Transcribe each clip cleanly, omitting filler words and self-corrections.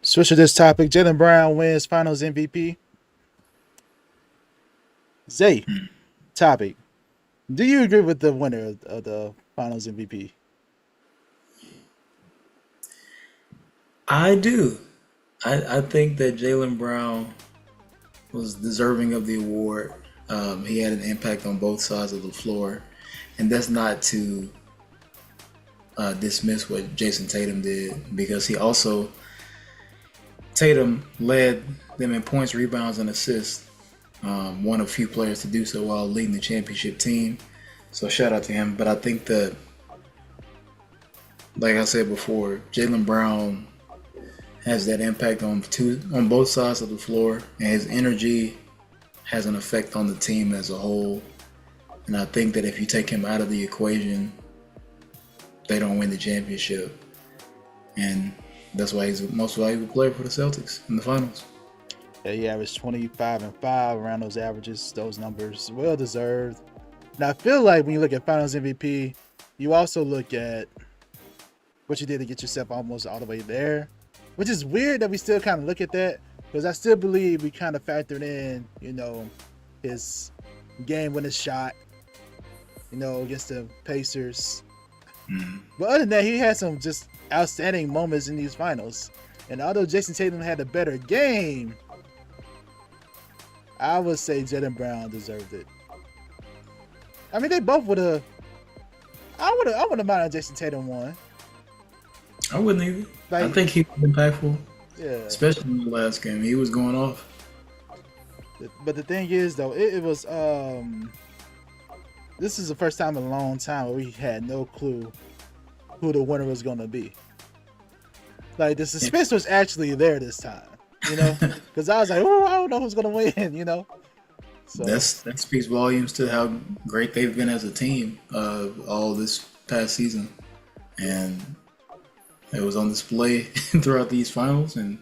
Switch to this topic. Jaylen Brown wins Finals MVP. Zay, topic. Do you agree with the winner of the Finals MVP? I do. I think that Jaylen Brown was deserving of the award. He had an impact on both sides of the floor. And that's not to dismiss what Jason Tatum did, because Tatum led them in points, rebounds, and assists. One of few players to do so while leading the championship team. So shout out to him. But I think that, like I said before, Jaylen Brown has that impact on both sides of the floor, and his energy has an effect on the team as a whole. And I think that if you take him out of the equation, they don't win the championship. And that's why he's the most valuable player for the Celtics in the finals. Yeah, he averaged 25 and 5 around those averages, those numbers. Well deserved. Now, I feel like when you look at Finals MVP, you also look at what you did to get yourself almost all the way there, which is weird that we still kind of look at that, because I still believe we kind of factored in, his game-winning shot, against the Pacers. But other than that, he had some just outstanding moments in these finals. And although Jason Tatum had a better game, I would say Jaylen Brown deserved it. I mean, they both would have. I would have minded Jason Tatum won. I wouldn't either. I think he was impactful. Yeah. Especially in the last game. He was going off. But the thing is, though, it was this is the first time in a long time where we had no clue who the winner was going to be. Like, the suspense was actually there this time, because I was like, oh, I don't know who's going to win, So that speaks volumes to how great they've been as a team all this past season. And it was on display throughout these finals. And,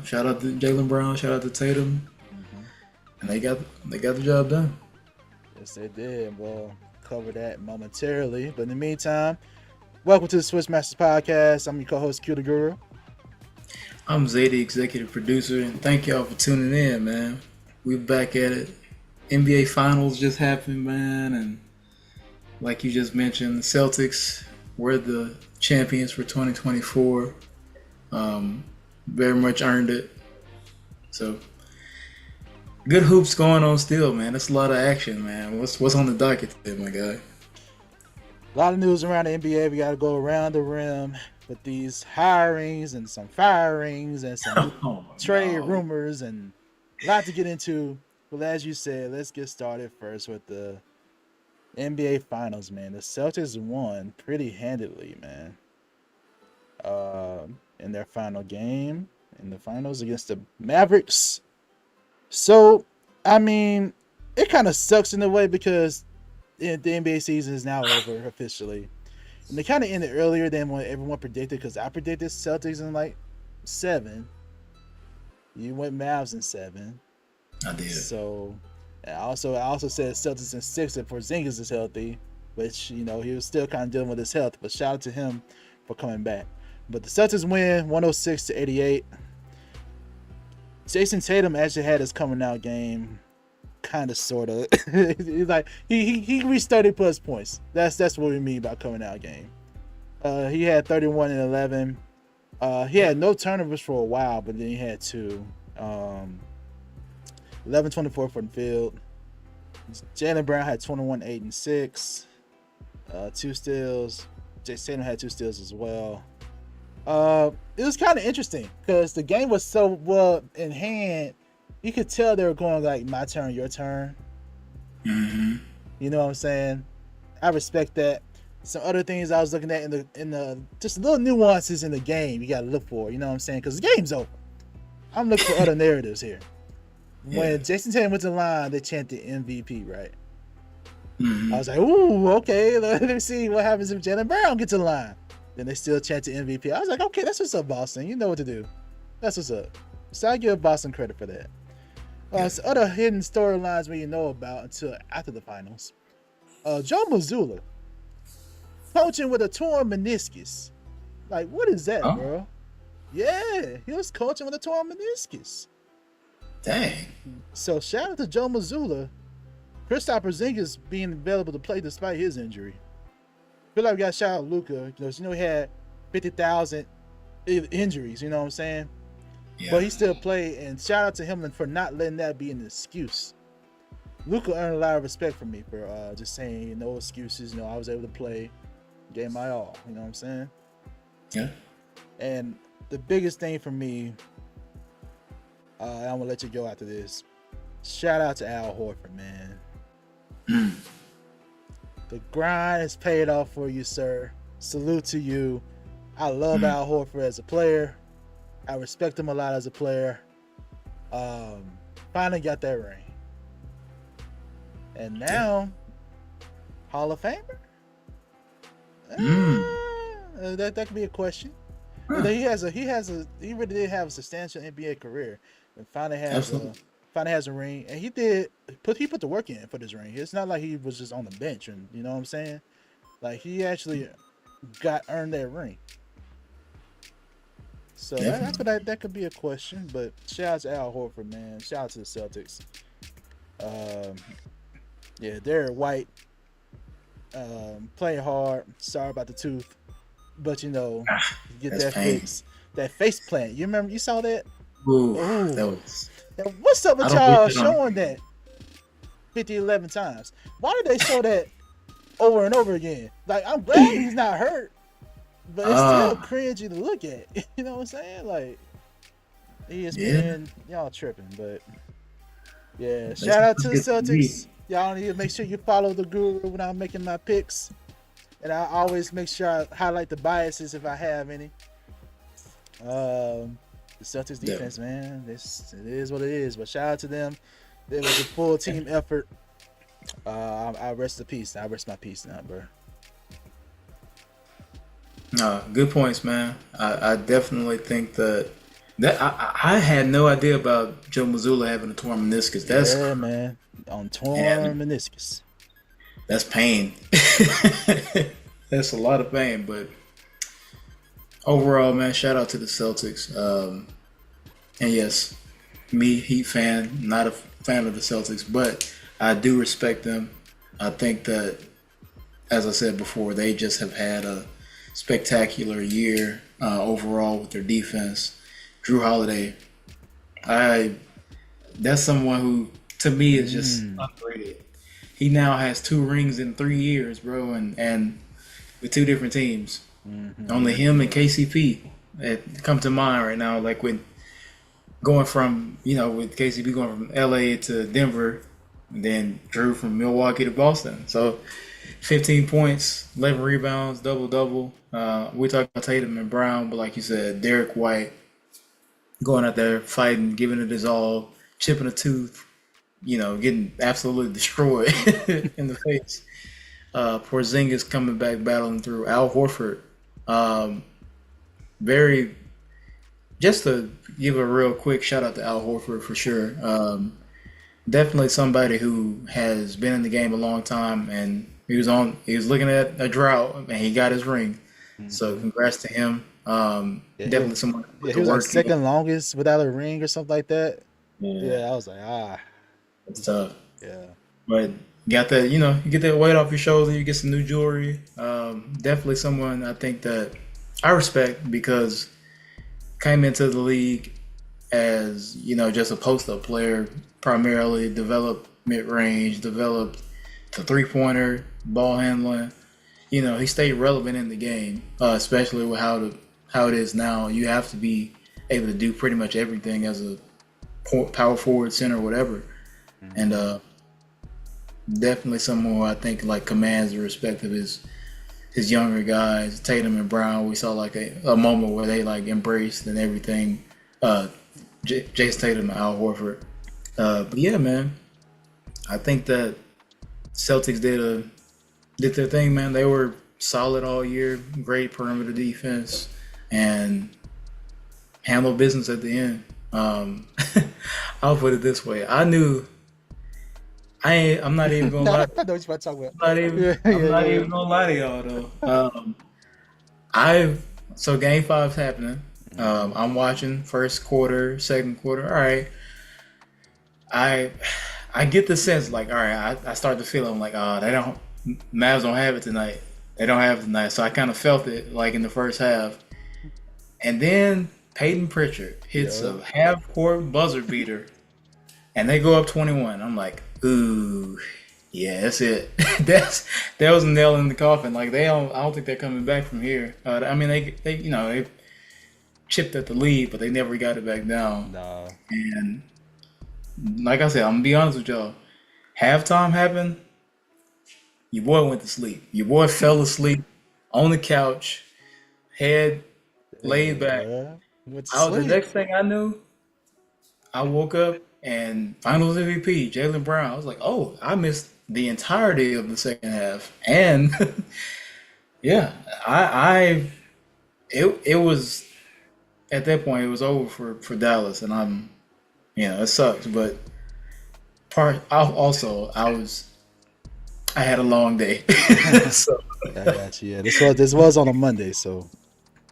shout out to Jaylen Brown, shout out to Tatum. And they got the job done. Yes, they did. We'll cover that momentarily. But in the meantime, welcome to the Swish Masters Podcast. I'm your co-host, QtheGuru. I'm Zay, the executive producer, and thank y'all for tuning in, man. We're back at it. NBA Finals just happened, man, and like you just mentioned, the Celtics were the champions for 2024. Very much earned it. So, good hoops going on still, man. That's a lot of action, man. What's on the docket today, my guy? A lot of news around the NBA. We got to go around the rim with these hirings and some firings and some trade rumors and a lot to get into. But as you said, let's get started first with the NBA Finals, man. The Celtics won pretty handedly, man, in their final game in the finals against the Mavericks. So, I mean, it kind of sucks in a way because the NBA season is now over officially. And they kind of ended earlier than what everyone predicted, because I predicted Celtics in like 7. You went Mavs in 7. I did. So, I also said Celtics in 6 if Porzingis is healthy, which, he was still kind of dealing with his health. But shout out to him for coming back. But the Celtics win 106-88. Jason Tatum actually had his coming out game, kind of, sort of. he reached 30+ points. That's what we mean by coming out game. He had 31 and 11. He had no turnovers for a while, but then he had 2. 11-24 from the field. Jaylen Brown had 21, 8, and 6. 2 steals. Jason Tatum had 2 steals as well. It was kind of interesting because the game was so well in hand. You could tell they were going like my turn, your turn. Mm-hmm. You know what I'm saying? I respect that. Some other things I was looking at in the just little nuances in the game you gotta look for. You know what I'm saying? Because the game's over. I'm looking for other narratives here. When Jason Tatum went to the line, they chanted MVP, right? I was like, ooh, okay, let me see what happens if Jaylen Brown gets in line. Then they still chant to MVP. I was like, okay, that's what's up, Boston. You know what to do. That's what's up. So I give Boston credit for that. So other hidden storylines we didn't know about until after the finals. Joe Mazzulla coaching with a torn meniscus. Like, what is that, bro? Yeah, he was coaching with a torn meniscus. Dang. So shout out to Joe Mazzulla. Kristaps Porzingis being available to play despite his injury. I feel like we got to shout out Luka because he had 50,000 injuries. You know what I'm saying? Yeah. But he still played, and shout out to him for not letting that be an excuse. Luka earned a lot of respect from me for just saying no excuses. I was able to play, gave my all. You know what I'm saying? Yeah. And the biggest thing for me, I'm gonna let you go after this. Shout out to Al Horford, man. The grind has paid off for you, sir. Salute to you. I love Al Horford as a player. I respect him a lot as a player. Finally got that ring. And now, Hall of Famer? That could be a question. He really did have a substantial NBA career, and finally has a ring. And he put the work in for this ring. It's not like he was just on the bench, and you know what I'm saying. Like he actually earned that ring. So that could be a question. But shout out to Al Horford, man. Shout out to the Celtics. Derek White playing hard. Sorry about the tooth. But get that fix, that face plant. You remember? You saw that? Ooh. That was. What's up with y'all showing that 11 times? Why did they show that over and over again? Like, I'm glad he's not hurt, but it's still cringy to look at. You know what I'm saying? Like, ESPN, y'all tripping. But yeah, shout out to the Celtics. Y'all need to make sure you follow the Guru when I'm making my picks. And I always make sure I highlight the biases if I have any. The Celtics defense, man, it is what it is. But shout out to them. It was a full team effort. I rest the peace. I rest my peace now, bro. Good points, man. I definitely think that I had no idea about Joe Mazzulla having a torn meniscus. That's man, on torn meniscus. That's pain. That's a lot of pain, but overall, man, shout out to the Celtics. And yes, me, Heat fan, not a fan of the Celtics, but I do respect them. I think that, as I said before, they just have had a spectacular year overall with their defense. Drew Holiday, that's someone who, to me, is just underrated. He now has 2 rings in 3 years, bro, and with 2 different teams. Only him and KCP that come to mind right now. Like with going from, with KCP going from LA to Denver, and then Drew from Milwaukee to Boston. So 15 points, 11 rebounds, double-double. We talked about Tatum and Brown, but like you said, Derek White going out there fighting, giving it his all, chipping a tooth, getting absolutely destroyed in the face. Porzingis coming back, battling through. Al Horford, just to give a real quick shout out to Al Horford for sure. Definitely somebody who has been in the game a long time, and he was looking at a drought, and he got his ring. So congrats to him. Definitely someone. He was like second longest without a ring or something like that. Yeah, I was like, it's tough. Yeah, but got that, you get that weight off your shoulders, you get some new jewelry. Definitely someone I think that I respect because came into the league as, just a post-up player, primarily developed mid-range, developed the three-pointer, ball handling. He stayed relevant in the game, especially with how it is now. You have to be able to do pretty much everything as a power forward, center, whatever. And definitely someone who I think commands the respect of his younger guys. Tatum and Brown, we saw a moment where they embraced and everything. Jason Tatum and Al Horford. But yeah, man, I think that Celtics did their thing, man. They were solid all year, great perimeter defense, and handled business at the end. I'll put it this way: I'm not even gonna lie. I know what you're about to talk about. I'm not even gonna lie to y'all though. So game 5's happening. I'm watching first quarter, second quarter. All right, I get the sense like, all right, I start to feel I'm like, Mavs don't have it tonight. They don't have it tonight. So I kind of felt it like in the first half, and then Peyton Pritchard hits a half-court buzzer beater, and they go up 21. I'm like, ooh, yeah, that's it. that was a nail in the coffin. Like I don't think they're coming back from here. I mean, they chipped at the lead, but they never got it back down. No. And like I said, I'm gonna be honest with y'all. Halftime happened. Your boy went to sleep. Your boy fell asleep on the couch, head laid back. The next thing I knew, I woke up and Finals MVP Jaylen Brown. I was like, oh, I missed the entirety of the second half, and yeah, it was at that point it was over for Dallas, and it sucks, but I had a long day. So I got you. Yeah, this was on a Monday, so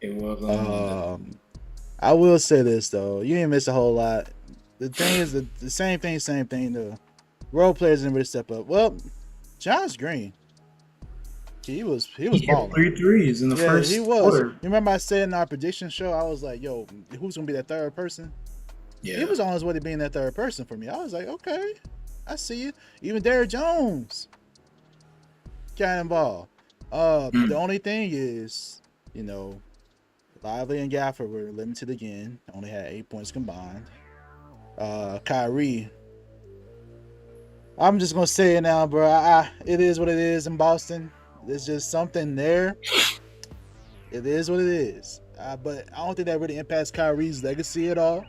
it was on a Monday. I will say this though, you didn't miss a whole lot. The thing is, the same thing. The role players didn't really step up. Well, Josh Green, he was balling. 3 threes in the first quarter. You remember I said in our prediction show, I was like, "Yo, who's gonna be that third person?" Yeah, he was on his way to being that third person for me. I was like, "Okay, I see you." Even Derrick Jones got involved. The only thing is, Lively and Gafford were limited again. Only had 8 points combined. Kyrie, I'm just gonna say it now, bro. It is what it is in Boston. There's just something there. It is what it is. But I don't think that really impacts Kyrie's legacy at all.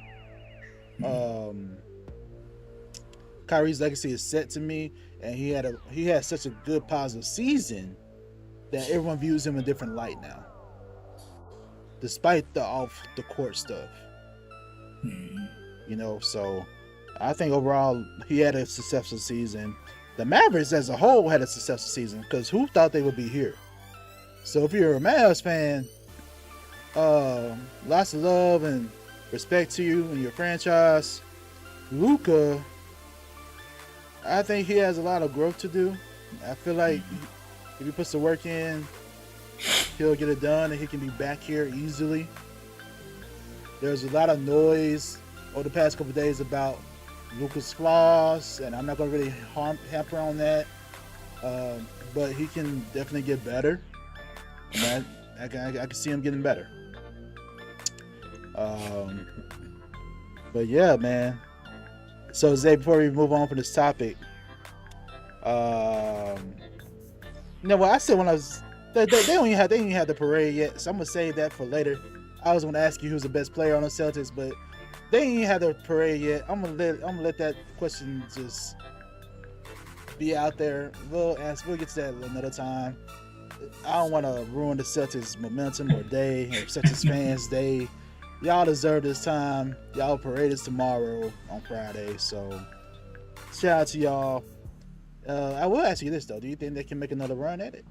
Kyrie's legacy is set to me, and he had such a good positive season that everyone views him in a different light now, despite the off the court stuff. So I think overall he had a successful season. The Mavericks as a whole had a successful season because who thought they would be here? So if you're a Mavs fan, lots of love and respect to you and your franchise. Luka, I think he has a lot of growth to do. I feel like if he puts the work in, he'll get it done and he can be back here easily. There's a lot of noise over the past couple of days about Luka's flaws, and I'm not going to really hamper on that. But he can definitely get better. And I can see him getting better. But yeah, man. So Zay, before we move on from this topic, what I said when I was they don't even have the parade yet, so I'm gonna save that for later. I was gonna ask you who's the best player on the Celtics, but they ain't had the parade yet. I'm gonna let that question just be out there. We'll get to that another time. I don't want to ruin the Celtics momentum or day or Celtics fans day. Y'all deserve this time. Y'all parade is tomorrow on Friday, so shout out to y'all. I will ask you this though: do you think they can make another run at it?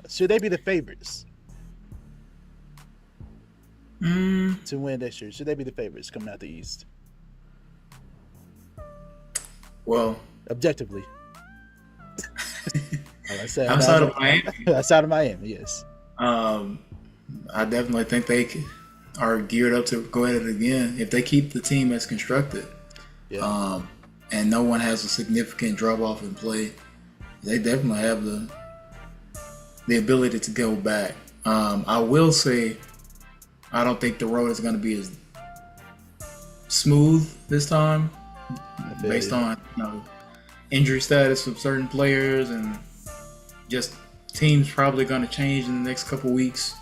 Should they be the favorites to win this year? Should they be the favorites coming out the East? Well, objectively, outside of Miami, outside of Miami, yes. I definitely think they are geared up to go at it again if they keep the team as constructed. Yeah. And no one has a significant drop off in play. They definitely have the ability to go back. I will say, I don't think the road is going to be as smooth this time, based on injury status of certain players and just teams probably going to change in the next couple weeks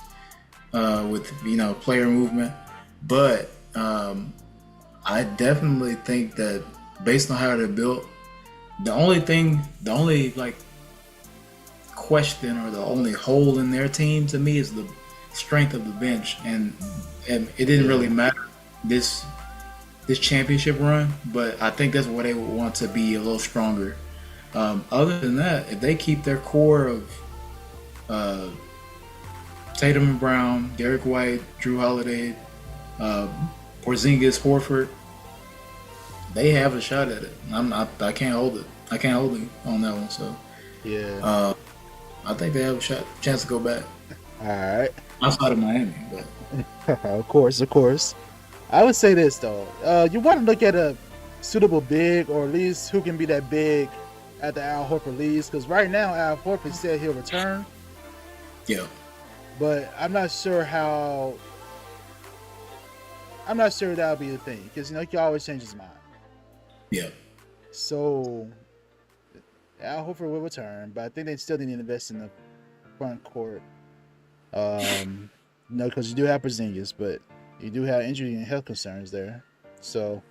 with player movement. But I definitely think that based on how they're built, The only like question or the only hole in their team to me is the strength of the bench, and it didn't really matter this championship run, but I think that's where they would want to be a little stronger. Other than that, if they keep their core of Tatum and Brown, Derek White, Drew Holiday, Porzingis, Horford, they have a shot at it. I can't hold it. I can't hold it on that one. So Yeah. I think they have a chance to go back. All right. Outside of Miami, but Of course. I would say this though. You want to look at a suitable big, or at least who can be that big at the Al Horford leaves, because right now Al Horford said he'll return. yeah, But I'm not sure that'll be the thing, because he can always change his mind. yeah. So Al Horford will return, but I think they still need to invest in the front court. Because you do have Porzingis, but you do have injury and health concerns there. So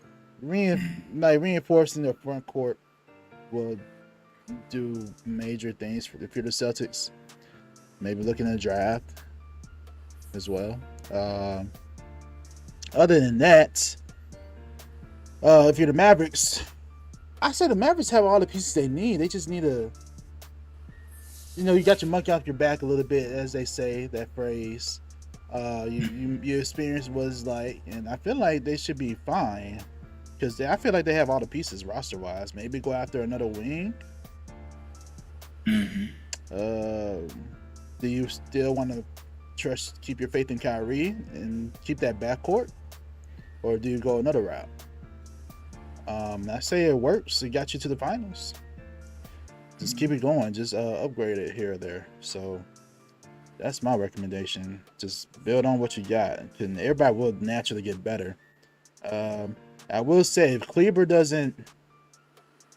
reinforcing the front court will do major things for the Celtics. Maybe looking at the draft as well. Other than that, if you're the Mavericks, I say the Mavericks have all the pieces they need. They just need to, you got your monkey off your back a little bit, as they say, that phrase. Your experience was like, and I feel like they should be fine, because I feel like they have all the pieces roster wise. Maybe go after another wing. Do you still want to keep your faith in Kyrie and keep that backcourt, or do you go another route? I say it works. It got you to the finals. Just keep it going. Just upgrade it here or there. So that's my recommendation. Just build on what you got, and everybody will naturally get better. I will say, if Kleber doesn't,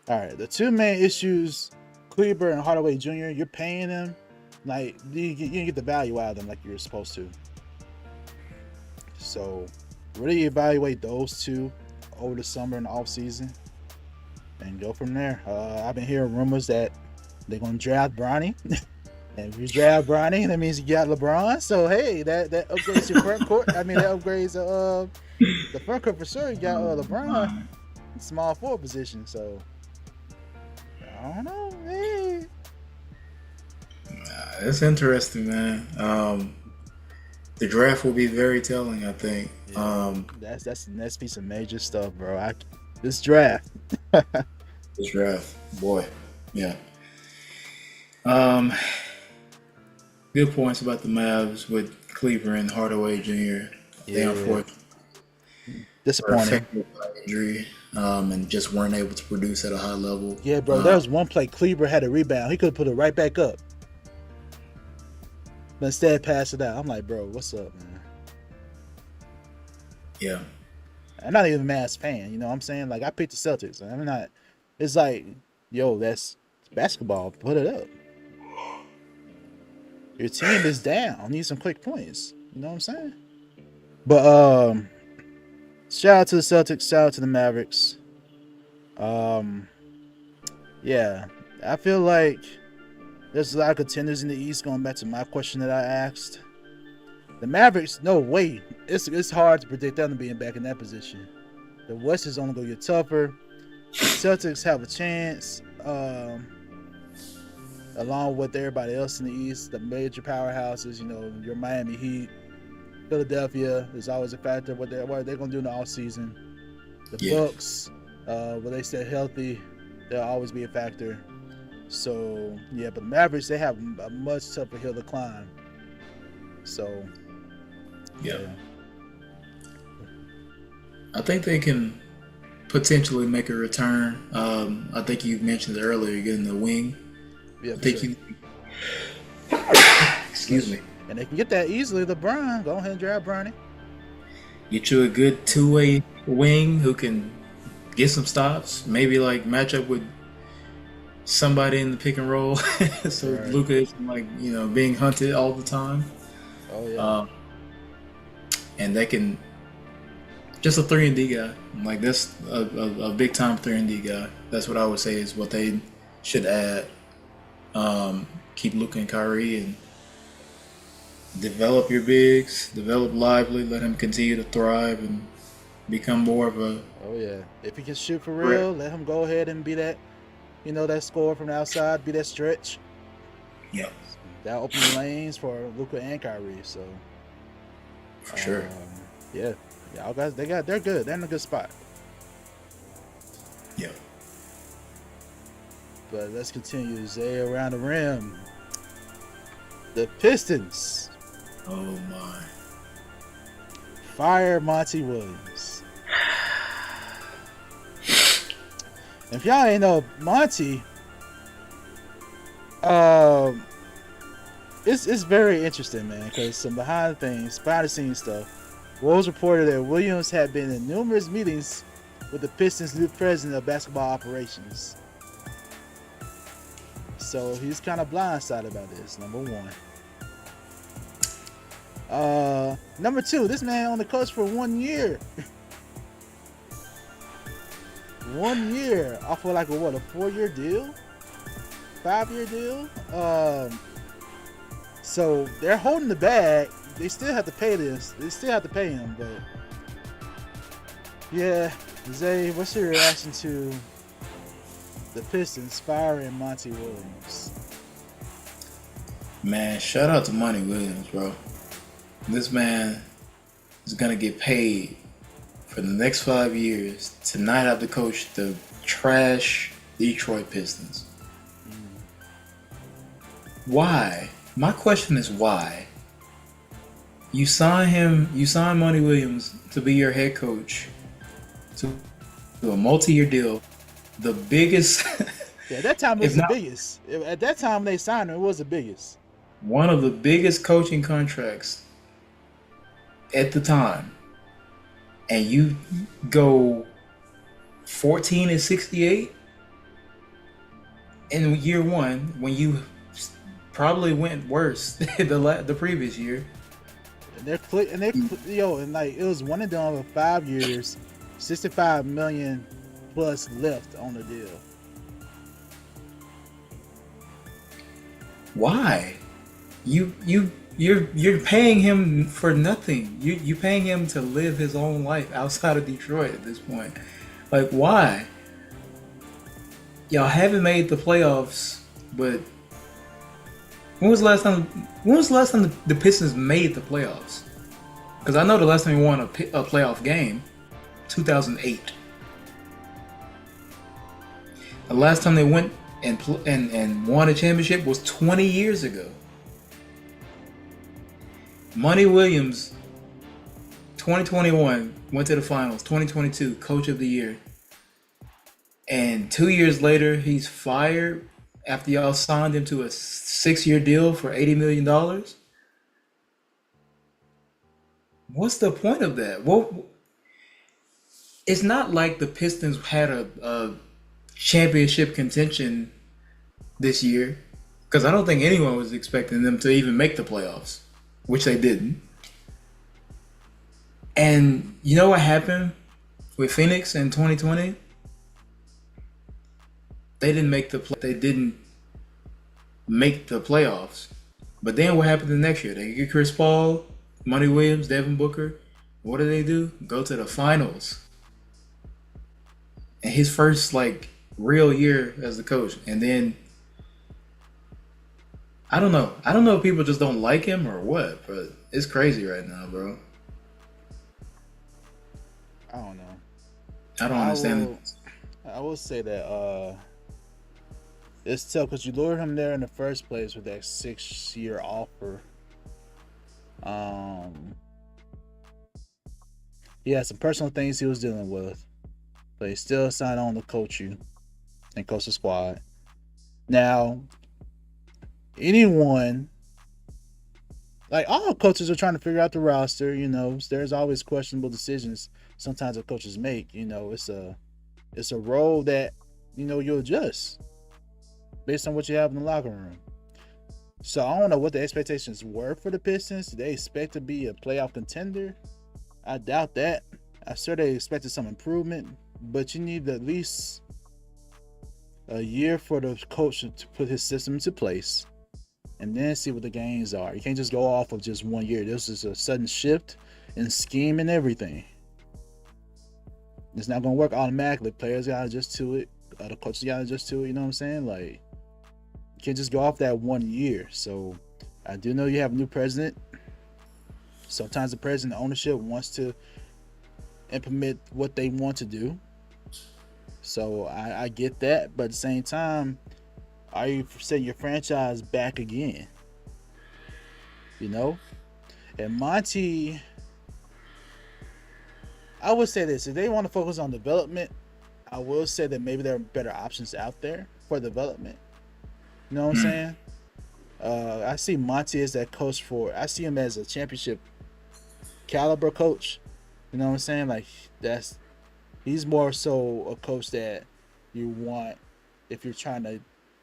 all right, the two main issues, Kleber and Hardaway Jr., you're paying them, like you didn't get the value out of them like you were supposed to. So really evaluate those two over the summer and off season, and go from there. I've been hearing rumors that they're gonna draft Bronny. And if you draft Bronny, that means you got LeBron. So hey, that upgrades your front court. I mean, that upgrades the front court for sure. You got LeBron, small forward position. So I don't know, hey. It's interesting, man. The draft will be very telling, I think. Yeah, that's the next piece of major stuff, bro. This draft. This draft, boy, yeah. Good points about the Mavs with Kleber and Hardaway Jr. They unfortunately disappointing affected by injury, and just weren't able to produce at a high level. Yeah, bro. There was one play Kleber had a rebound. He could have put it right back up, but instead passed it out. I'm like, bro, what's up, man? Yeah. I'm not even a Mavs fan. You know what I'm saying? Like, I picked the Celtics. I'm not. It's like, yo, that's basketball. Put it up. Your team is down. Need some quick points. You know what I'm saying? But shout out to the Celtics. Shout out to the Mavericks. Yeah, I feel like there's a lot of contenders in the East. Going back to my question that I asked, the Mavericks, no way. It's hard to predict them being back in that position. The West is only going to get tougher. The Celtics have a chance, along with everybody else in the East, the major powerhouses. Your Miami Heat, Philadelphia is always a factor. What they're going to do in the offseason. The Bucks, when they stay healthy, they'll always be a factor. So yeah, but the Mavericks, they have a much tougher hill to climb. So yeah. I think they can potentially make a return. I think you mentioned it earlier, getting the wing. Yeah, I think excuse me. And they can get that easily. LeBron, go ahead and draft Bronny. Get you a good two-way wing who can get some stops. Maybe like match up with somebody in the pick and roll, so right. Luka isn't being hunted all the time. Oh yeah. And they can Just a 3-and-D guy. Like, that's a big time 3-and-D guy. That's what I would say is what they should add. Keep Luka and Kyrie and develop your bigs, develop Lively, let him continue to thrive and become more of a. Oh yeah, if he can shoot for real, let him go ahead and be that, that scorer from the outside, be that stretch. Yeah. That open lanes for Luka and Kyrie. So for sure. Yeah, y'all guys, they're good. They're in a good spot. Yeah. But let's continue. Zay around the rim. The Pistons. Oh my. Fire Monty Williams. If y'all ain't know Monty, it's very interesting, man, because some behind the scenes stuff. Rose reported that Williams had been in numerous meetings with the Pistons' new president of basketball operations. So he's kind of blindsided by this, number one. Number two, this man on the coach for 1 year. 1 year off of like a 4-year deal? 5-year deal? So they're holding the bag. They still have to pay this. They still have to pay him, but yeah, Zay, what's your reaction to the Pistons firing Monty Williams? Man, shout out to Monty Williams, bro. This man is gonna get paid for the next 5 years to not have to coach the trash Detroit Pistons. Why? My question is why? You sign Monty Williams to be your head coach to a multi-year deal. The biggest yeah, at that time it was the biggest. At that time they signed him, it was the biggest. One of the biggest coaching contracts at the time. And you go 14-68 in year one when you probably went worse the previous year. And like it was one and done for 5 years, $65 million plus left on the deal. Why? You're paying him for nothing. You paying him to live his own life outside of Detroit at this point. Like, why? Y'all haven't made the playoffs, but when was the last time the Pistons made the playoffs? Because I know the last time we won a playoff game, 2008. The last time they went and won a championship was 20 years ago. Monty Williams, 2021, went to the finals. 2022, coach of the year. And 2 years later, he's fired after y'all signed him to a 6-year deal for $80 million. What's the point of that? Well, it's not like the Pistons had a championship contention this year, because I don't think anyone was expecting them to even make the playoffs, which they didn't. And you know what happened with Phoenix in 2020? They didn't make the playoffs. But then what happened the next year? They get Chris Paul, Monty Williams, Devin Booker. What do? Go to the finals. And his first real year as the coach. And then I don't know. I don't know if people just don't like him or what, but it's crazy right now, bro. I don't know. I don't understand. I will say that it's tough because you lured him there in the first place with that 6-year offer. He had some personal things he was dealing with, but he still signed on to coach you and coach the squad. Now, anyone, all coaches are trying to figure out the roster. There's always questionable decisions sometimes the coaches make. It's a role that you'll adjust based on what you have in the locker room. So I don't know what the expectations were for the Pistons. Did they expect to be a playoff contender? I doubt that. I sure they expected some improvement, but you need at least a year for the coach to put his system into place and then see what the gains are. You can't just go off of just 1 year. This is a sudden shift in scheme and everything. It's not going to work automatically. Players got to adjust to it. The coaches got to adjust to it. You know what I'm saying? Like, you can't just go off that 1 year. So I do know you have a new president. Sometimes the president, the ownership wants to implement what they want to do. So I get that. But at the same time, are you setting your franchise back again? You know? And Monty, I would say this. If they want to focus on development, I will say that maybe there are better options out there for development. You know what I'm saying? I see Monty as that coach I see him as a championship caliber coach. You know what I'm saying? Like, he's more so a coach that you want if you're trying to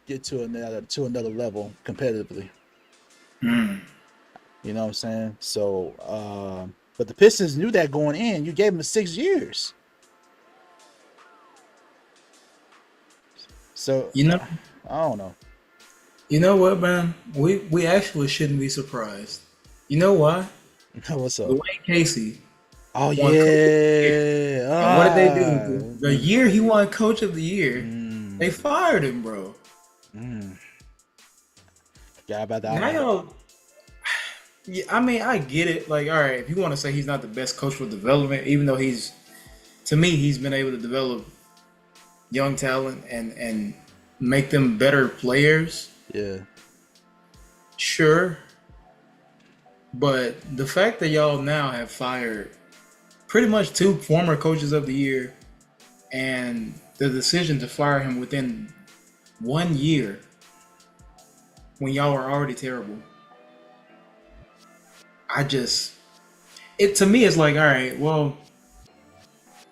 get to another level competitively. You know what I'm saying? So, but the Pistons knew that going in. You gave them 6 years. So, I don't know. You know what, man? We actually shouldn't be surprised. You know why? What's up? Dwayne Casey. Oh, yeah. What did they do? The year he won Coach of the Year, they fired him, bro. Yeah, about that. Now, yeah, I mean, I get it. Like, all right, if you want to say he's not the best coach for development, even though to me, he's been able to develop young talent and make them better players. Yeah. Sure. But the fact that y'all now have fired pretty much 2 former coaches of the year and the decision to fire him within 1 year when y'all were already terrible. To me, it's like, all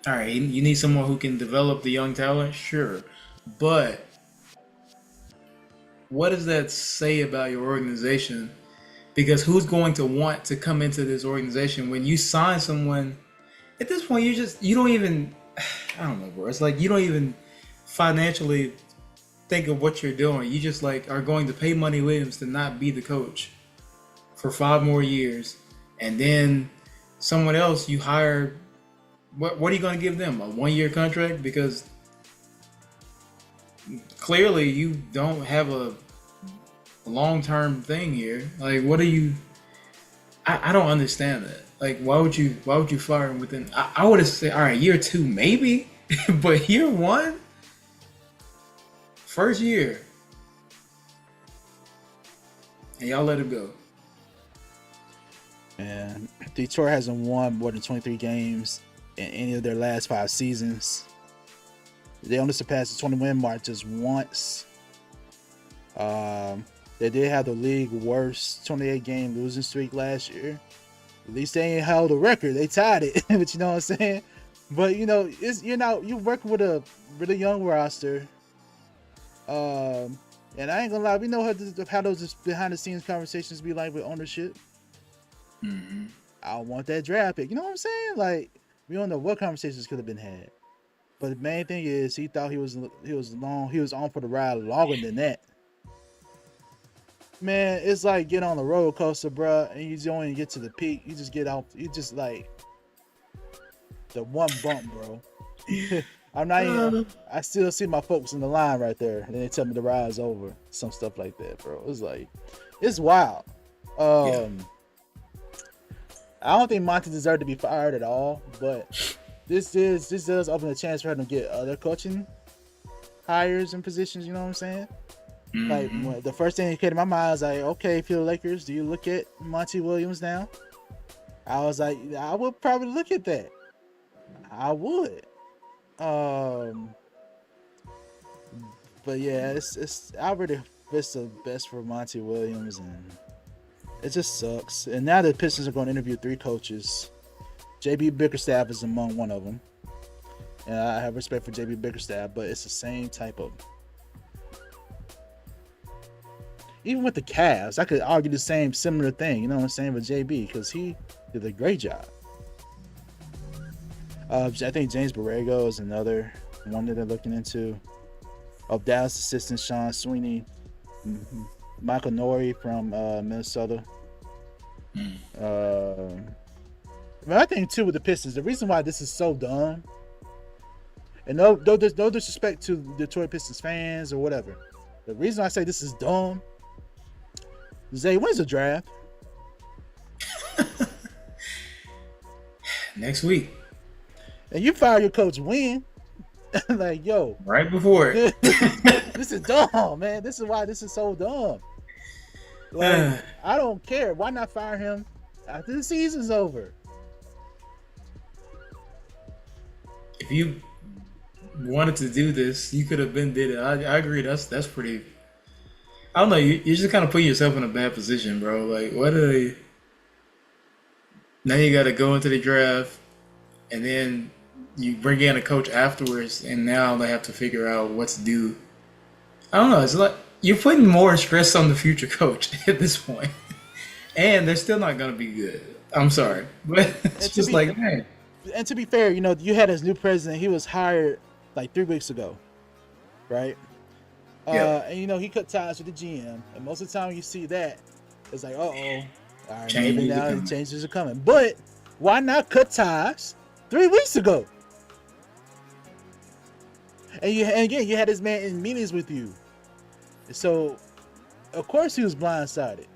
right, you need someone who can develop the young talent? Sure. But what does that say about your organization? Because who's going to want to come into this organization when you sign someone? At this point, you don't even, I don't know, bro. It's like you don't even financially think of what you're doing. You just like are going to pay Money Williams to not be the coach for 5 more years. And then someone else you hire, what are you going to give them? A 1-year contract? Because clearly you don't have a long-term thing here. Like, what are you? I don't understand that. Like, why would you fire him within? I would have said, all right, year 2 maybe, but year 1, first year, and y'all let him go. And Detroit hasn't won more than 23 games in any of their last 5 seasons. They only surpassed the 20-win mark just once. They did have the league worst 28-game losing streak last year. At least they ain't held a record. They tied it, but you know what I'm saying? But you know, you're working with a really young roster. And I ain't gonna lie, we know how those behind the scenes conversations be like with ownership. Mm-hmm. I want that draft pick. You know what I'm saying? Like, we don't know what conversations could have been had. But the main thing is he thought he was on for the ride longer than that. Man, it's like getting on a roller coaster, bro, and you don't even get to the peak. You just get off. You just like the one bump, bro. I'm not even. I still see my folks in the line right there, and they tell me the ride's over. Some stuff like that, bro. It's like, it's wild. I don't think Monty deserved to be fired at all, but this does open a chance for him to get other coaching hires and positions. You know what I'm saying? Mm-hmm. Like, the first thing that came to my mind was like, okay, if you're the Lakers, do you look at Monty Williams now? I was like, I would probably look at that. I would. But yeah, it's I really wish the best for Monty Williams, and it just sucks. And now the Pistons are going to interview 3 coaches. JB Bickerstaff is among one of them, and I have respect for JB Bickerstaff, but it's the same type of. Even with the Cavs, I could argue the similar thing, you know what I'm saying, with JB, because he did a great job. I think James Borrego is another one that they're looking into. Of Dallas assistant Sean Sweeney, Michael Nori from Minnesota. I think too with the Pistons, the reason why this is so dumb, and no disrespect to Detroit Pistons fans or whatever, the reason I say this is dumb, Zay, when's the draft? Next week. And you fire your coach when? Like, yo, right before it. This is dumb, man. This is why this is so dumb. Like, I don't care. Why not fire him after the season's over? If you wanted to do this, you could have did it. I agree. That's pretty. I don't know. You just kind of put yourself in a bad position, bro. Like, what are they? Now you got to go into the draft, and then you bring in a coach afterwards, and now they have to figure out what to do. I don't know. It's like you're putting more stress on the future coach at this point, and they're still not going to be good. I'm sorry, but it's just like, man. And to be fair, you know, you had his new president. He was hired like 3 weeks ago, right? Yeah. And you know, he cut ties with the GM, and most of the time you see that, it's like, all right, Changes maybe now are coming. changes are coming. But why not cut ties 3 weeks ago? And again, you had this man in meetings with you, so of course he was blindsided.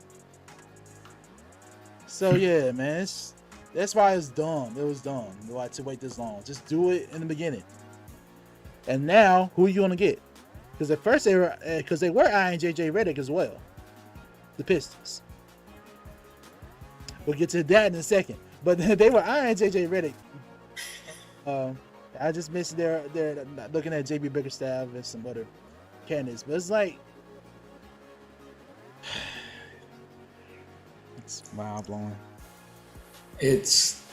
So yeah, man, that's why it's dumb. It was dumb to wait this long. Just do it in the beginning. And now, who are you gonna get? Because at first they were eyeing JJ Reddick as well, the Pistons. We'll get to that in a second. But they were eyeing JJ Reddick. I just mentioned they're looking at JB Bickerstaff and some other candidates, but it's like it's mind blowing. It's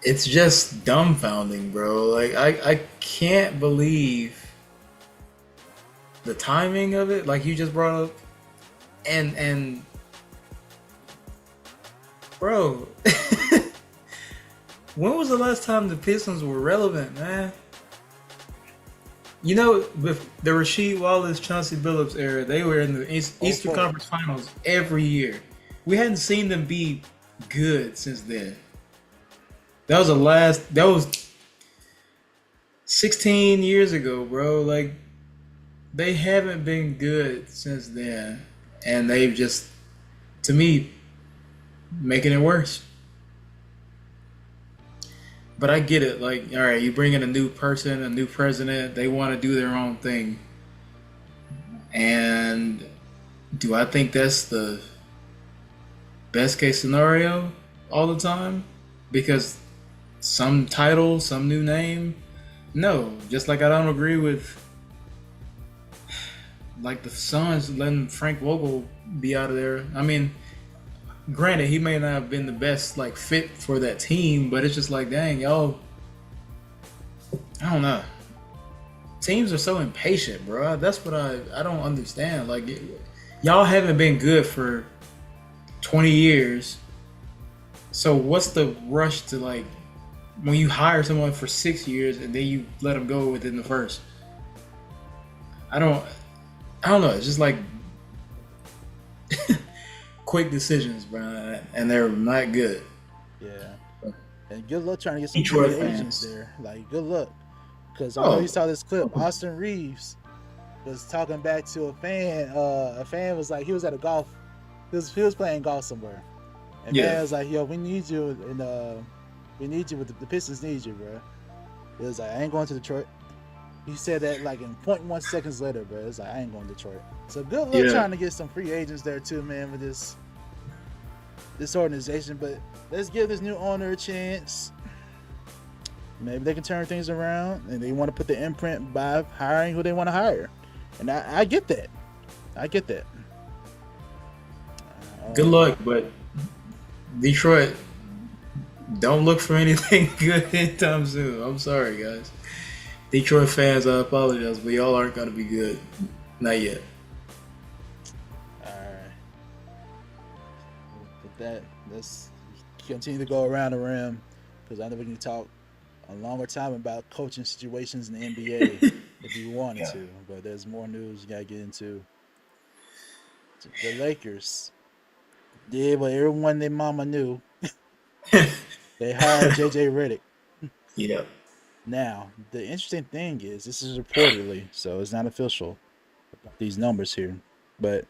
just dumbfounding, bro. Like I can't believe the timing of it, like you just brought up, and bro, when was the last time the Pistons were relevant, man? You know, with the Rasheed Wallace, Chauncey Billups era, they were in the Eastern Conference Finals every year. We hadn't seen them be good since then. That was 16 years ago, bro. Like, they haven't been good since then. And they've just, to me, making it worse. But I get it. Like, all right, you bring in a new person, a new president. They want to do their own thing. And do I think that's the best case scenario all the time? Because some title, some new name? No. Just like I don't agree with, like, the Suns letting Frank Vogel be out of there. I mean, granted, he may not have been the best, like, fit for that team, but it's just like, dang, y'all, I don't know. Teams are so impatient, bro. That's what I don't understand. Like, y'all haven't been good for 20 years. So what's the rush to, like, when you hire someone for 6 years and then you let them go within the first? I don't know. It's just like quick decisions, bro, and they're not good. Yeah. And good luck trying to get some Detroit free fans. agents there. Like, good luck. Because I know you saw this clip. Austin Reeves was talking back to a fan. A fan was like, he was at a golf. He was playing golf somewhere. And man was like, yo, we need you. And we need you. The Pistons need you, bro. It was like, I ain't going to Detroit. He said that like in 0.1 seconds later, bro. It's like, I ain't going to Detroit. So good luck trying to get some free agents there too, man, with this organization. But let's give this new owner a chance. Maybe they can turn things around, and they want to put the imprint by hiring who they want to hire. And I get that. I get that. Good luck, but Detroit, don't look for anything good anytime soon. I'm sorry, guys. Detroit fans, I apologize, but y'all aren't going to be good. Not yet. All right. With that, let's continue to go around the rim, because I know we can talk a longer time about coaching situations in the NBA if you wanted Yeah. to. But there's more news you gotta get into. The Lakers did what everyone their mama knew. They hired JJ Reddick. Yeah. Now, the interesting thing is this is reportedly, so it's not official about these numbers here. But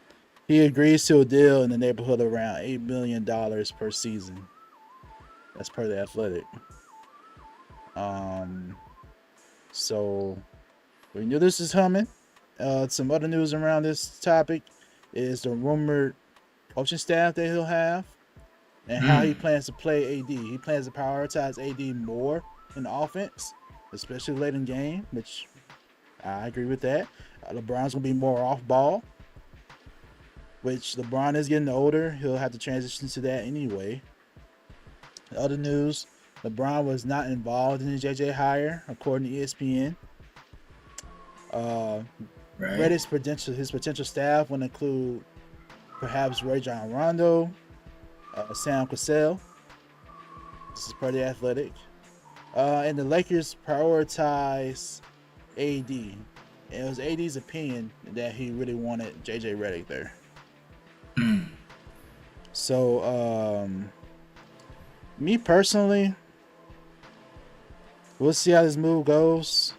he agrees to a deal in the neighborhood of around $8 million per season. That's per the Athletic. Um, so we knew this is coming. Some other news around this topic is the rumored coaching staff that he'll have and how he plans to play AD. He plans to prioritize AD more in the offense, especially late in game, which I agree with that. LeBron's gonna be more off ball, which LeBron is getting older. He'll have to transition to that anyway. The other news: LeBron was not involved in the JJ hire, according to ESPN. Right. Reddick's potential staff would include perhaps Rajon Rondo, Sam Cassell. This is per the Athletic. And the Lakers prioritize AD. And it was AD's opinion that he really wanted JJ Reddick there. So, me personally, we'll see how this move goes.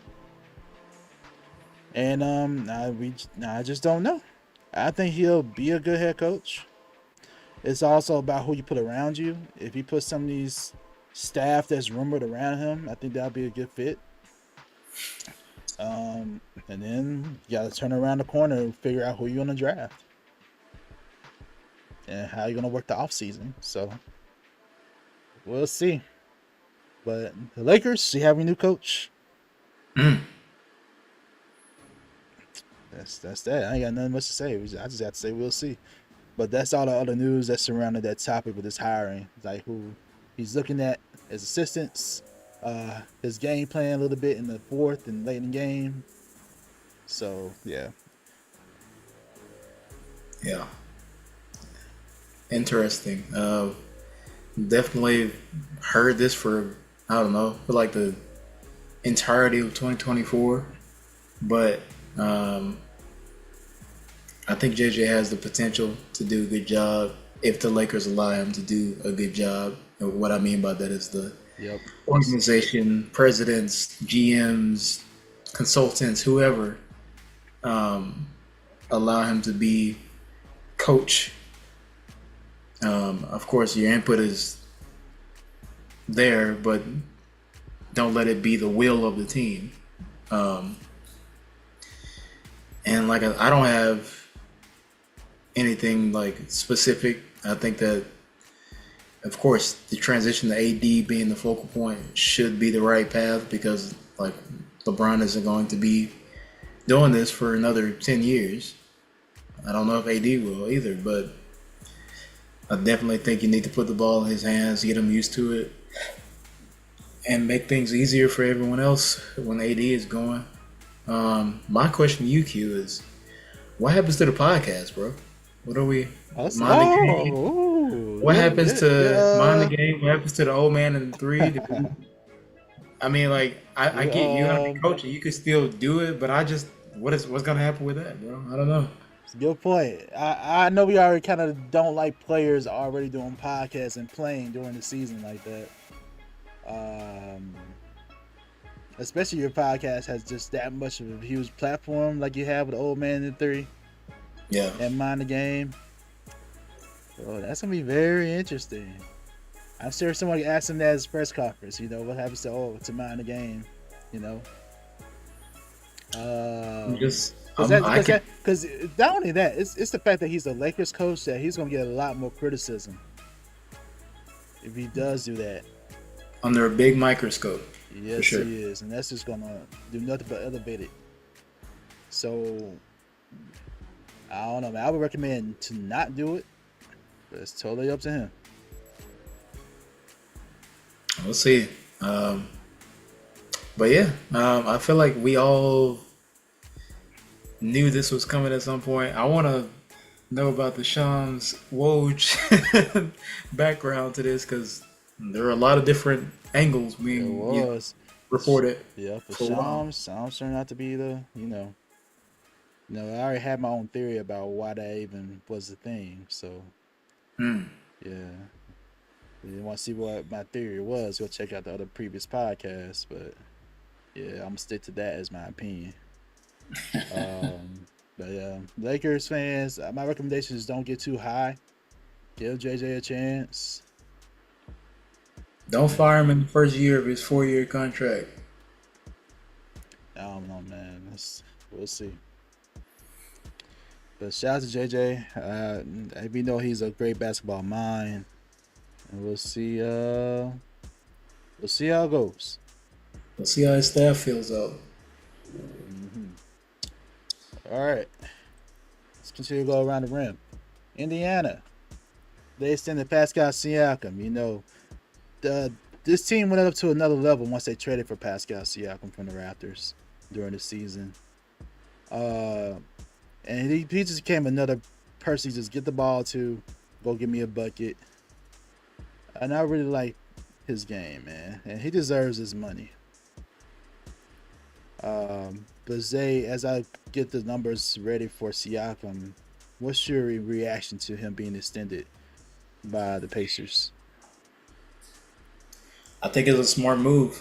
And I just don't know. I think he'll be a good head coach. It's also about who you put around you. If you put some of these staff that's rumored around him, I think that'll be a good fit. And then you got to turn around the corner and figure out who you're going to draft and how you're going to work the offseason. So we'll see. But the Lakers, you have a new coach. That's that. I ain't got nothing much to say. I just have to say we'll see. But that's all the other news that surrounded that topic with this hiring. Like who he's looking at as assistants, his game plan a little bit in the fourth and late in the game. So yeah. Yeah. Interesting. Definitely heard this for like the entirety of 2024, but I think JJ has the potential to do a good job if the Lakers allow him to do a good job. And what I mean by that is the organization, presidents, GMs, consultants, whoever, allow him to be coach. Of course, your input is there, but don't let it be the will of the team. And like I don't have anything like specific. I think that, of course, the transition to AD being the focal point should be the right path because like LeBron isn't going to be doing this for another 10 years. I don't know if AD will either, but I definitely think you need to put the ball in his hands, get him used to it, and make things easier for everyone else when AD is going. My question to you, Q, is what happens to the podcast, bro? What are we? What happens to Mind the Game? What happens to the old man in the three? I mean, like, I get you gotta be coaching. You could still do it, but what's gonna happen with that, bro? I don't know. It's a good point. I know we already kind of don't like players already doing podcasts and playing during the season like that. Especially your podcast has just that much of a huge platform like you have with the old man in the three. Yeah. And Mind the Game. So that's gonna be very interesting. I'm sure someone asked him that at his press conference. You know what happens to Mind the Game. You know. Because not only that, it's the fact that he's a Lakers coach that he's gonna get a lot more criticism if he does do that under a big microscope. Yes, sure. He is, and that's just gonna do nothing but elevate it. So I don't know, man. I would recommend to not do it, but it's totally up to him. We'll see. But yeah, I feel like we all knew this was coming at some point. I want to know about the Shams Woj background to this because there are a lot of different angles. It was. reported Yeah, for for a while. Shams turned out to be the, I already had my own theory about why that even was a thing. So, Hmm. yeah. If you want to see what my theory was, go check out the other previous podcasts. But, yeah, I'm going to stick to that as my opinion. But, yeah, Lakers fans, my recommendation is don't get too high. Give JJ a chance. Don't fire him in the first year of his 4-year contract. I don't know, man. We'll see. But shout out to JJ. We know he's a great basketball mind, and we'll see. We'll see how it goes. We'll see how his staff feels out. Mm-hmm. All right, let's continue to go around the rim. Indiana, they extended Pascal Siakam. This team went up to another level once they traded for Pascal Siakam from the Raptors during the season. And he just became another person. Just get the ball to, go give me a bucket. And I really like his game, man, and he deserves his money. But Zay, as I get the numbers ready for Siakam, what's your reaction to him being extended by the Pacers? I think it's a smart move.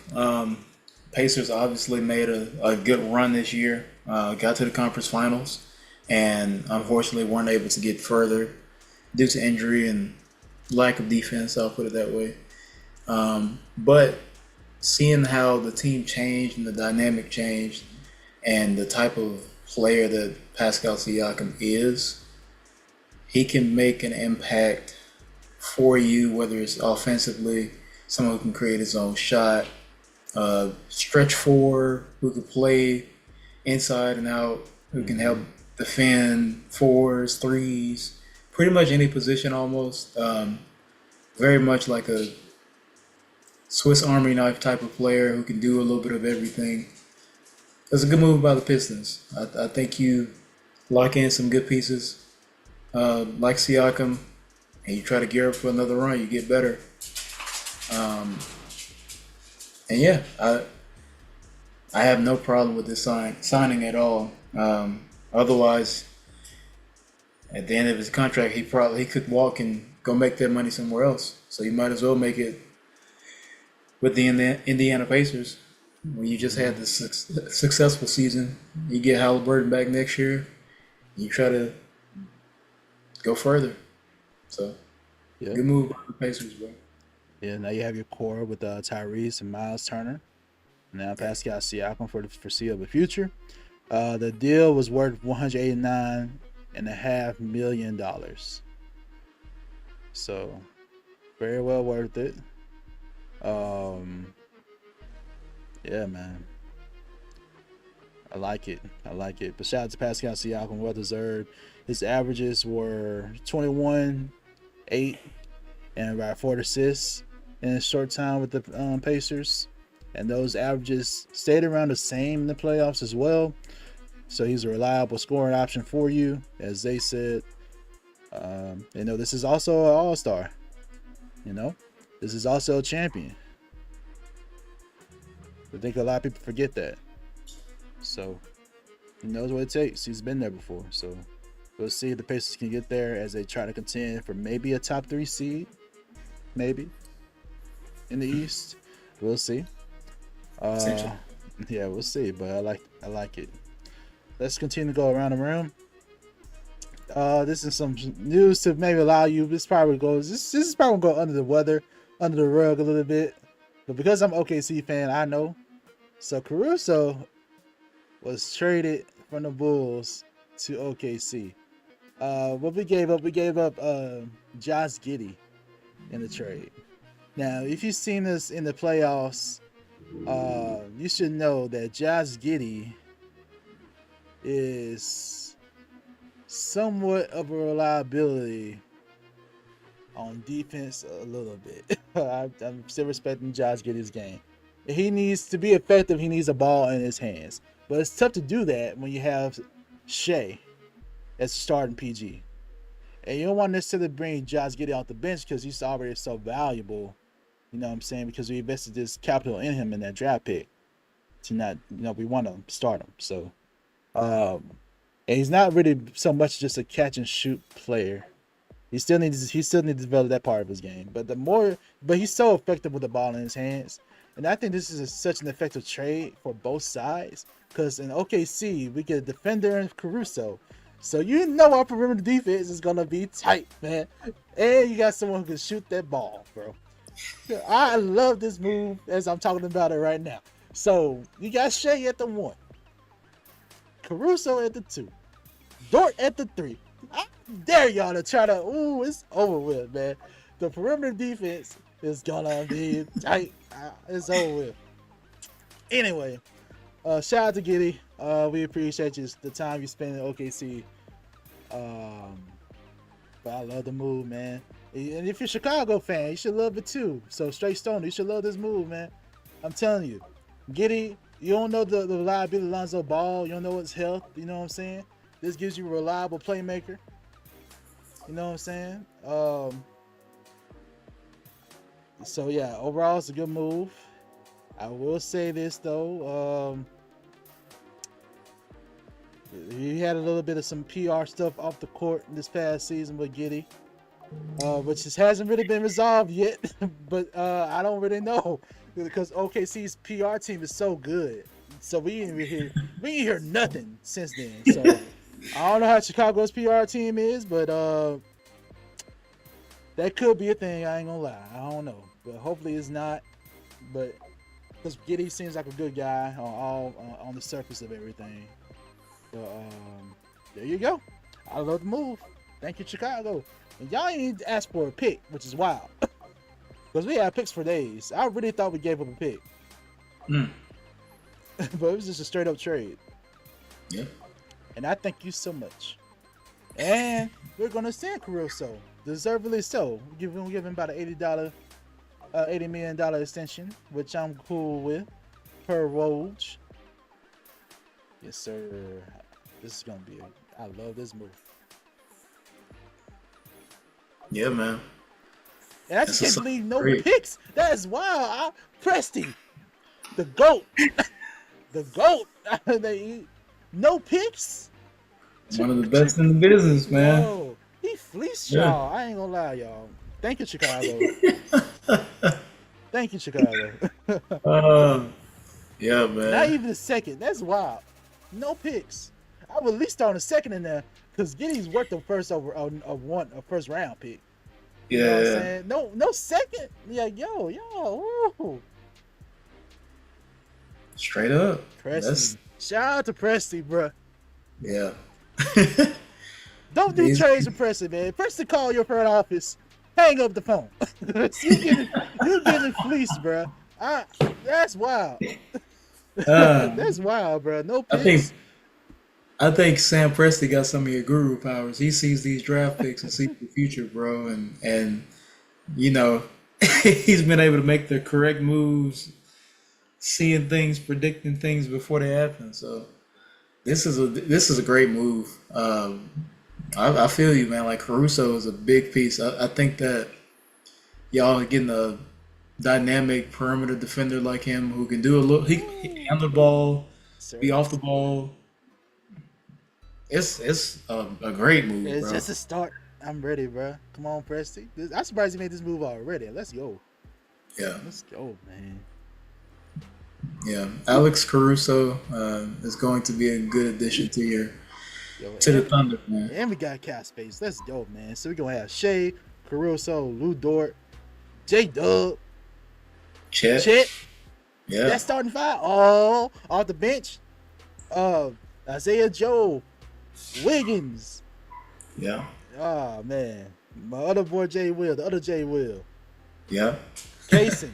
Pacers obviously made a good run this year, got to the conference finals, and unfortunately weren't able to get further due to injury and lack of defense. I'll put it that way. But seeing how the team changed and the dynamic changed and the type of player that Pascal Siakam is, he can make an impact for you, whether it's offensively, someone who can create his own shot, stretch four, who can play inside and out, who can help defend fours, threes, pretty much any position almost. Very much like a Swiss Army knife type of player who can do a little bit of everything. It's a good move by the Pistons. I think you lock in some good pieces like Siakam, and you try to gear up for another run. You get better. And yeah, I have no problem with this signing at all. Otherwise, at the end of his contract, he could walk and go make that money somewhere else. So you might as well make it with the Indiana Pacers. When you just had this successful season, you get Halliburton back next year. You try to go further. So, good move by the Pacers, bro. Yeah, now you have your core with Tyrese and Miles Turner. Now Pascal Siakam for the foreseeable future. The deal was worth $189.5 million. So, very well worth it. Yeah, man. I like it. But shout out to Pascal Siakam, well deserved. His averages were 21, 8, and about 4 assists in a short time with the Pacers. And those averages stayed around the same in the playoffs as well. So he's a reliable scoring option for you, as they said. This is also an all-star. This is also a champion. I think a lot of people forget that. So he knows what it takes. He's been there before. So we'll see if the Pacers can get there as they try to contend for maybe a top 3 seed. Maybe. In the East. We'll see. Yeah, we'll see. But I like it. Let's continue to go around the room. This is some news to maybe allow you. This is probably going to go under the weather, under the rug a little bit. But because I'm an OKC fan, I know. So Caruso was traded from the Bulls to OKC. What we gave up Josh Giddey in the trade. Now, if you've seen this in the playoffs, you should know that Josh Giddey is somewhat of a reliability on defense a little bit. I'm still respecting Josh Giddey's game. If he needs to be effective, he needs a ball in his hands. But it's tough to do that when you have Shea as starting PG. And you don't want to necessarily bring Josh Giddey off the bench because he's already so valuable. You know what I'm saying? Because we invested this capital in him in that draft pick. to not, we want to start him. So, and he's not really so much just a catch and shoot player. He still needs to develop that part of his game. But he's so effective with the ball in his hands. And I think this is such an effective trade for both sides. Because in OKC, we get a defender and Caruso. So our perimeter defense is gonna be tight, man. And you got someone who can shoot that ball, bro. I love this move as I'm talking about it right now. So you got Shea at the 1, Caruso at the 2, Dort at the 3. I dare y'all to try to. Ooh, it's over with, man. The perimeter defense is gonna be tight. It's over with. Anyway, shout out to Giddy. We appreciate you the time you spend in OKC. But I love the move, man. And if you're a Chicago fan, you should love it too. So straight stoner, you should love this move, man. I'm telling you, Giddy. You don't know the reliability of Lonzo Ball. You don't know his health. You know what I'm saying? This gives you a reliable playmaker. You know what I'm saying? So yeah, overall it's a good move. I will say this though. He had a little bit of some PR stuff off the court this past season with Giddy, which just hasn't really been resolved yet. But I don't really know because OKC's PR team is so good. So we didn't hear nothing since then. So I don't know how Chicago's PR team is, but that could be a thing. I ain't gonna lie. I don't know, but hopefully it's not. But because Giddy seems like a good guy on the surface of everything. But there you go. I love the move. Thank you, Chicago. And y'all ain't asked for a pick, which is wild. Because we had picks for days. I really thought we gave up a pick. But it was just a straight up trade. Yeah. And I thank you so much. And we're gonna send Caruso, deservedly so. We'll give him about an $80 million extension, which I'm cool with, per Woj. Yes, sir. This is gonna be I love this move. Yeah, man. And I just can't believe no picks. That is wild. Presty, the GOAT. The GOAT. No picks. One of the best in the business, man. Yo, he fleeced y'all. I ain't gonna lie, y'all. Thank you, Chicago. Thank you, Chicago. Yeah, man. Not even a second. That's wild. No picks. I would at least throw in a second in there because Giddy's worth the first first round pick. You know what I'm saying? No second. Yeah, yo. Woo. Straight up. Presty. Shout out to Presty, bro. Yeah. Don't do trades with Preston, man. Preston, call your front office. Hang up the phone. you getting fleeced, bro. That's wild. That's wild, bro. No picks. I think Sam Presti got some of your guru powers. He sees these draft picks and sees the future, bro, and he's been able to make the correct moves, seeing things, predicting things before they happen. So this is a great move. I feel you, man. Like Caruso is a big piece. I think that y'all are getting a dynamic perimeter defender like him who can do a little. He can handle the ball, be off the ball. It's a great move. It's bro. just a start. I'm ready, bro. Come on, Presty. I'm surprised he made this move already. Let's go. Yeah. Let's go, man. Yeah. Alex Caruso is going to be a good addition to the Thunder, man. And we got cap space. Let's go, man. So we're going to have Shea, Caruso, Lou Dort, J-Dub, Chet. Yeah. That's starting five. Oh, off the bench. Isaiah Joe, Wiggins. Yeah. Oh, man. My other boy, Jay Will. The other Jay Will. Yeah. Kaysen.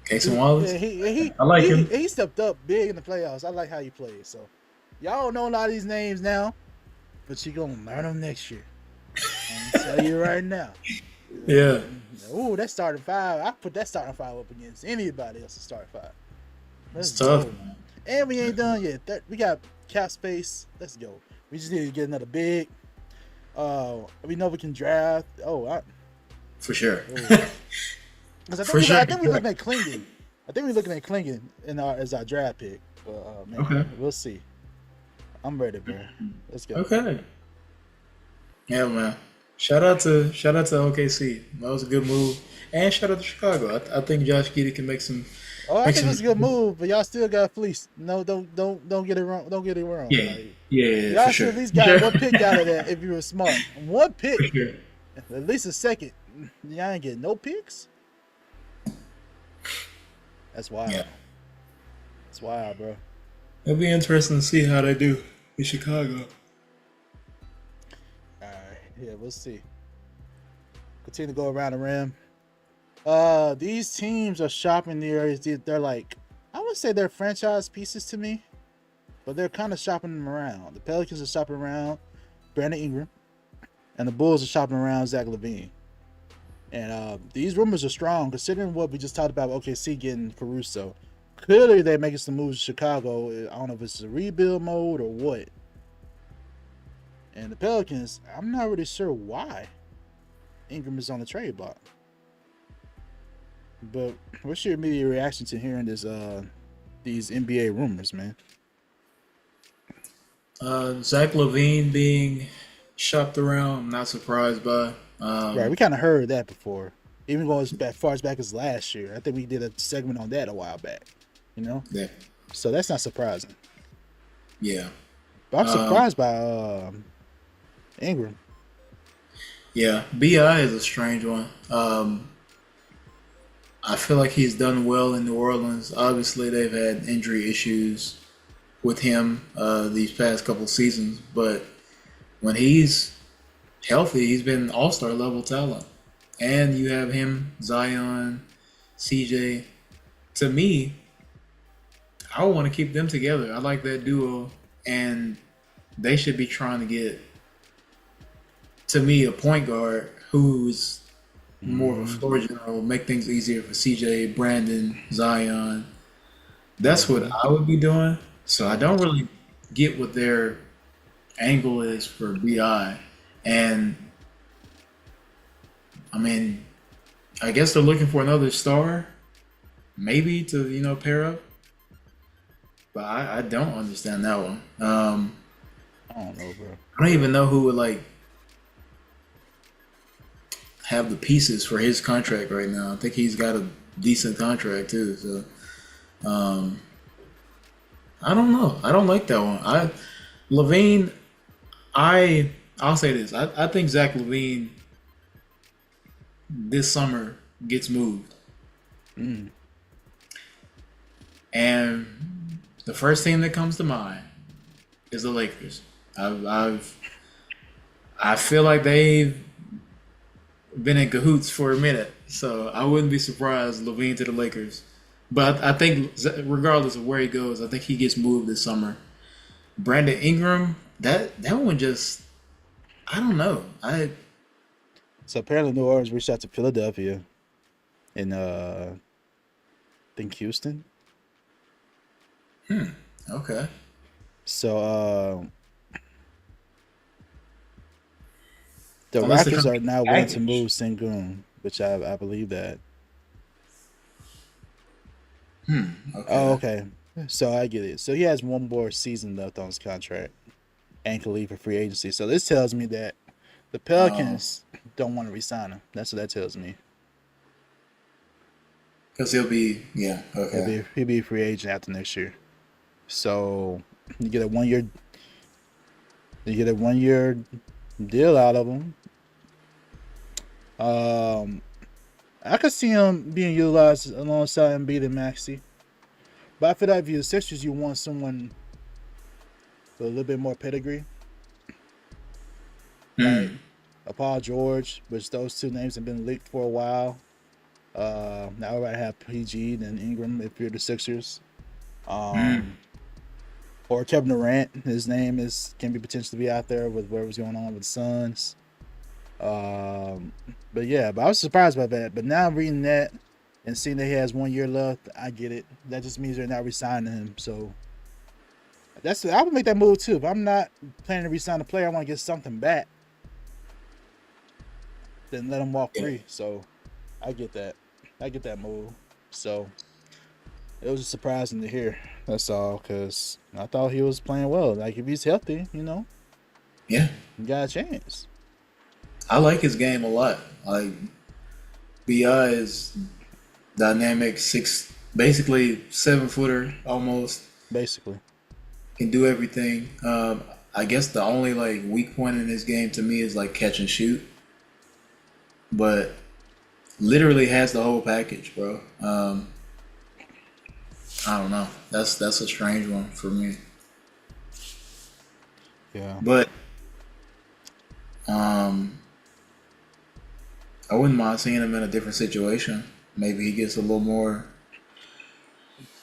Kaysen Wallace? Yeah, I like him. He stepped up big in the playoffs. I like how he plays. So, y'all don't know a lot of these names now, but you're going to learn them next year. I'm going to tell you right now. Yeah. Ooh, that starting five. I put that starting five up against anybody else's starting five. It's tough, man. And we ain't done yet. We got cap space. Let's go. We just need to get another big. We know we can draft. For For sure. I think we're looking at Klingon. I think we're looking at Klingon as our draft pick. But man, Okay. we'll see. I'm ready, bro. Let's go. Okay. Yeah, man. Shout out to OKC. That was a good move. And shout out to Chicago. I think Josh Giddey can make some. Oh, I think it's a good move, but y'all still got fleeced. No, don't get it wrong. Don't get it wrong. Yeah, Like, yeah, y'all for should sure. at least got one pick out of that if you were smart. One pick, For sure. at least a second. Y'all ain't getting no picks. That's wild. Yeah. That's wild, bro. It'll be interesting to see how they do in Chicago. All right, yeah, we'll see. Continue to go around the rim. These teams are shopping the areas. They're like, I would say they're franchise pieces to me, but they're kind of shopping them around. The Pelicans are shopping around Brandon Ingram, and the Bulls are shopping around Zach LaVine. And these rumors are strong, considering what we just talked about. OKC getting Caruso. Clearly, they're making some moves in Chicago. I don't know if it's a rebuild mode or what. And the Pelicans, I'm not really sure why Ingram is on the trade block. But what's your immediate reaction to hearing this? These NBA rumors, man? Zach LaVine being shopped around, I'm not surprised by. Right, we kind of heard that before. Even going as far back as last year. I think we did a segment on that a while back. You know? Yeah. So that's not surprising. Yeah. But I'm surprised by Ingram. Yeah. BI is a strange one. I feel like he's done well in New Orleans. Obviously, they've had injury issues with him these past couple seasons, but when he's healthy, he's been all-star level talent. And you have him, Zion, CJ. To me, I want to keep them together. I like that duo, and they should be trying to get, to me, a point guard who's more of a floor general, make things easier for CJ, Brandon, Zion. That's what I would be doing. So I don't really get what their angle is for BI. And I mean, I guess they're looking for another star, maybe to, pair up. But I don't understand that one. I don't know, bro. I don't even know who would have the pieces for his contract right now. I think he's got a decent contract too. So I don't know. I don't like that one. LaVine, I'll say this. I think Zach LaVine this summer gets moved. And the first team that comes to mind is the Lakers. I feel like they've been in cahoots for a minute, so I wouldn't be surprised LaVine to the Lakers. But I think regardless of where he goes, I think he gets moved this summer. Brandon Ingram, that one just, I don't know. So apparently New Orleans reached out to Philadelphia and I think Houston. Okay. So the Unless Rockets they're are now willing to package. move Sengun, which I believe that. Okay. Oh, okay. So I get it. So he has one more season left on his contract and can leave for free agency. So this tells me that the Pelicans don't want to re-sign him. That's what that tells me. Because he'll be, yeah, okay. He'll be a free agent after next year. So you get a 1 year. You get a 1 year deal out of him. I could see him being utilized alongside Embiid and Maxey. But I feel like if you're the Sixers, you want someone with a little bit more pedigree. Like a Paul George, which those two names have been leaked for a while. Now I'd rather have PG than Ingram if you're the Sixers. Or Kevin Durant, his name can be potentially be out there with whatever's going on with the Suns. But I was surprised by that. But now reading that and seeing that he has 1 year left, I get it. That just means they're not re-signing him. So I would make that move too. If I'm not planning to re-sign a player, I want to get something back. Then let him walk free. So I get that. I get that move. So It was just surprising to hear. That's all, because I thought he was playing well. Like, if he's healthy, Yeah, you got a chance. I like his game a lot. Like Bi is dynamic, basically 7-footer almost. Basically. Can do everything. I guess the only like weak point in his game to me is like catch and shoot, but literally has the whole package, bro. I don't know. That's a strange one for me. Yeah. But I wouldn't mind seeing him in a different situation. Maybe he gets a little more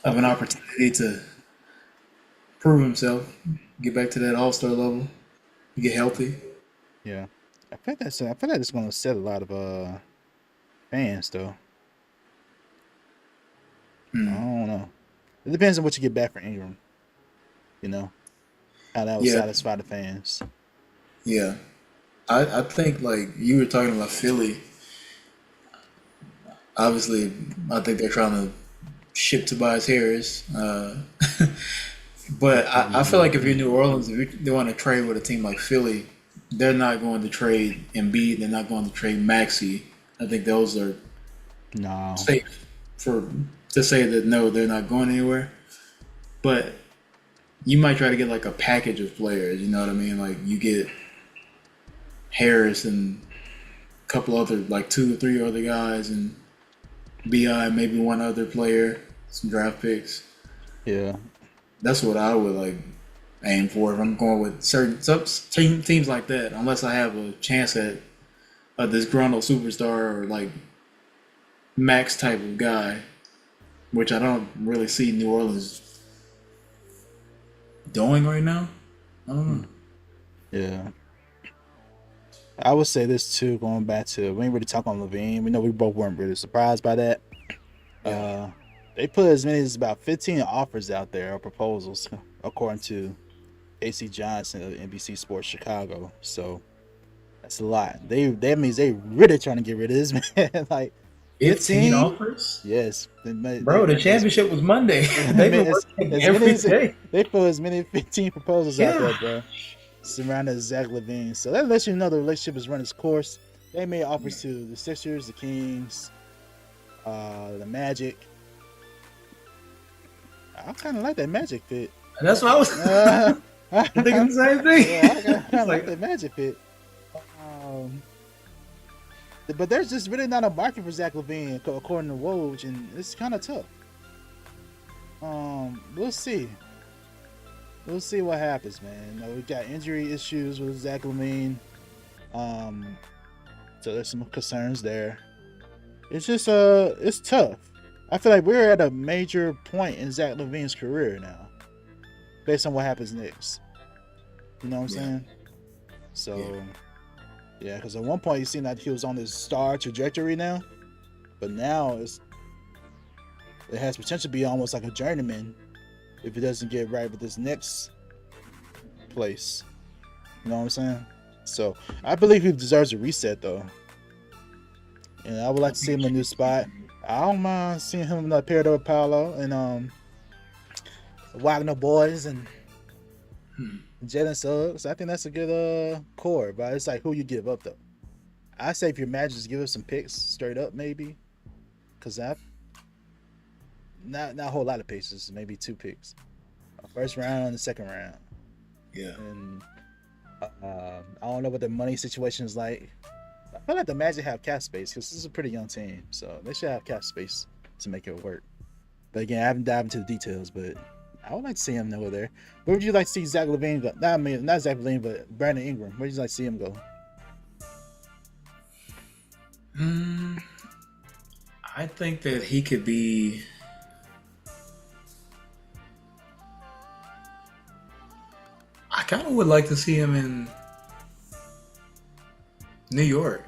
of an opportunity to prove himself, get back to that All-Star level, get healthy. Yeah. I feel like it's gonna upset a lot of fans though. I don't know. It depends on what you get back for Ingram. How that will Yeah. satisfy the fans. Yeah. I think like you were talking about Philly. Obviously, I think they're trying to ship Tobias Harris. But I feel like if you're New Orleans, if they want to trade with a team like Philly, they're not going to trade Embiid. They're not going to trade Maxey. I think those are No. safe to say that no, they're not going anywhere. But you might try to get like a package of players. You know what I mean? Like you get Harris and a couple other, like 2 or 3 other guys, and Bi, maybe one other player, some draft picks. Yeah. That's what I would like aim for if I'm going with certain teams like that. Unless I have a chance at a disgruntled superstar or like max type of guy, which I don't really see New Orleans doing right now. I don't know. Yeah. I would say this too, going back to, we ain't really talk on Levine. We know we both weren't really surprised by that. Yeah. They put as many as about 15 offers out there, or proposals, according to AC Johnson of NBC Sports Chicago. So that's a lot. That means they really trying to get rid of this man. Like 15 offers? Yes. Bro, the championship was Monday. They've been working every day. They put as many 15 proposals out there, bro, surrounding Zach LaVine. So that lets you know the relationship has run its course. They made offers to the Sixers, the Kings, the Magic. I kind of like that Magic fit. That's what I was thinking the same thing. Yeah, I kind of like that Magic fit. But there's just really not a market for Zach LaVine, according to Woj, and it's kind of tough. We'll see. We'll see what happens, man. We got injury issues with Zach LaVine. So there's some concerns there. It's just it's tough. I feel like we're at a major point in Zach LaVine's career now, based on what happens next. You know what I'm saying? So, yeah, because at one point you seemed like he was on this star trajectory now, but now it has potential to be almost like a journeyman if he doesn't get right with this next place. You know what I'm saying? So I believe he deserves a reset, though. And I would like to see him in a new spot. I don't mind seeing him paired up with Paolo and Wagner boys and Jalen Suggs. I think that's a good core, but it's like who you give up though. I say if you're Magic, just give us some picks straight up, maybe, because not a whole lot of picks, maybe 2 picks, a first round and a second round. Yeah. And I don't know what the money situation is like. I feel like the Magic have cap space because this is a pretty young team, so they should have cap space to make it work. But again, I haven't dived into the details, but I would like to see him over there. Where would you like to see Zach LaVine go? Not Zach LaVine, but Brandon Ingram. Where would you like to see him go? I think that he could be. I kind of would like to see him in New York.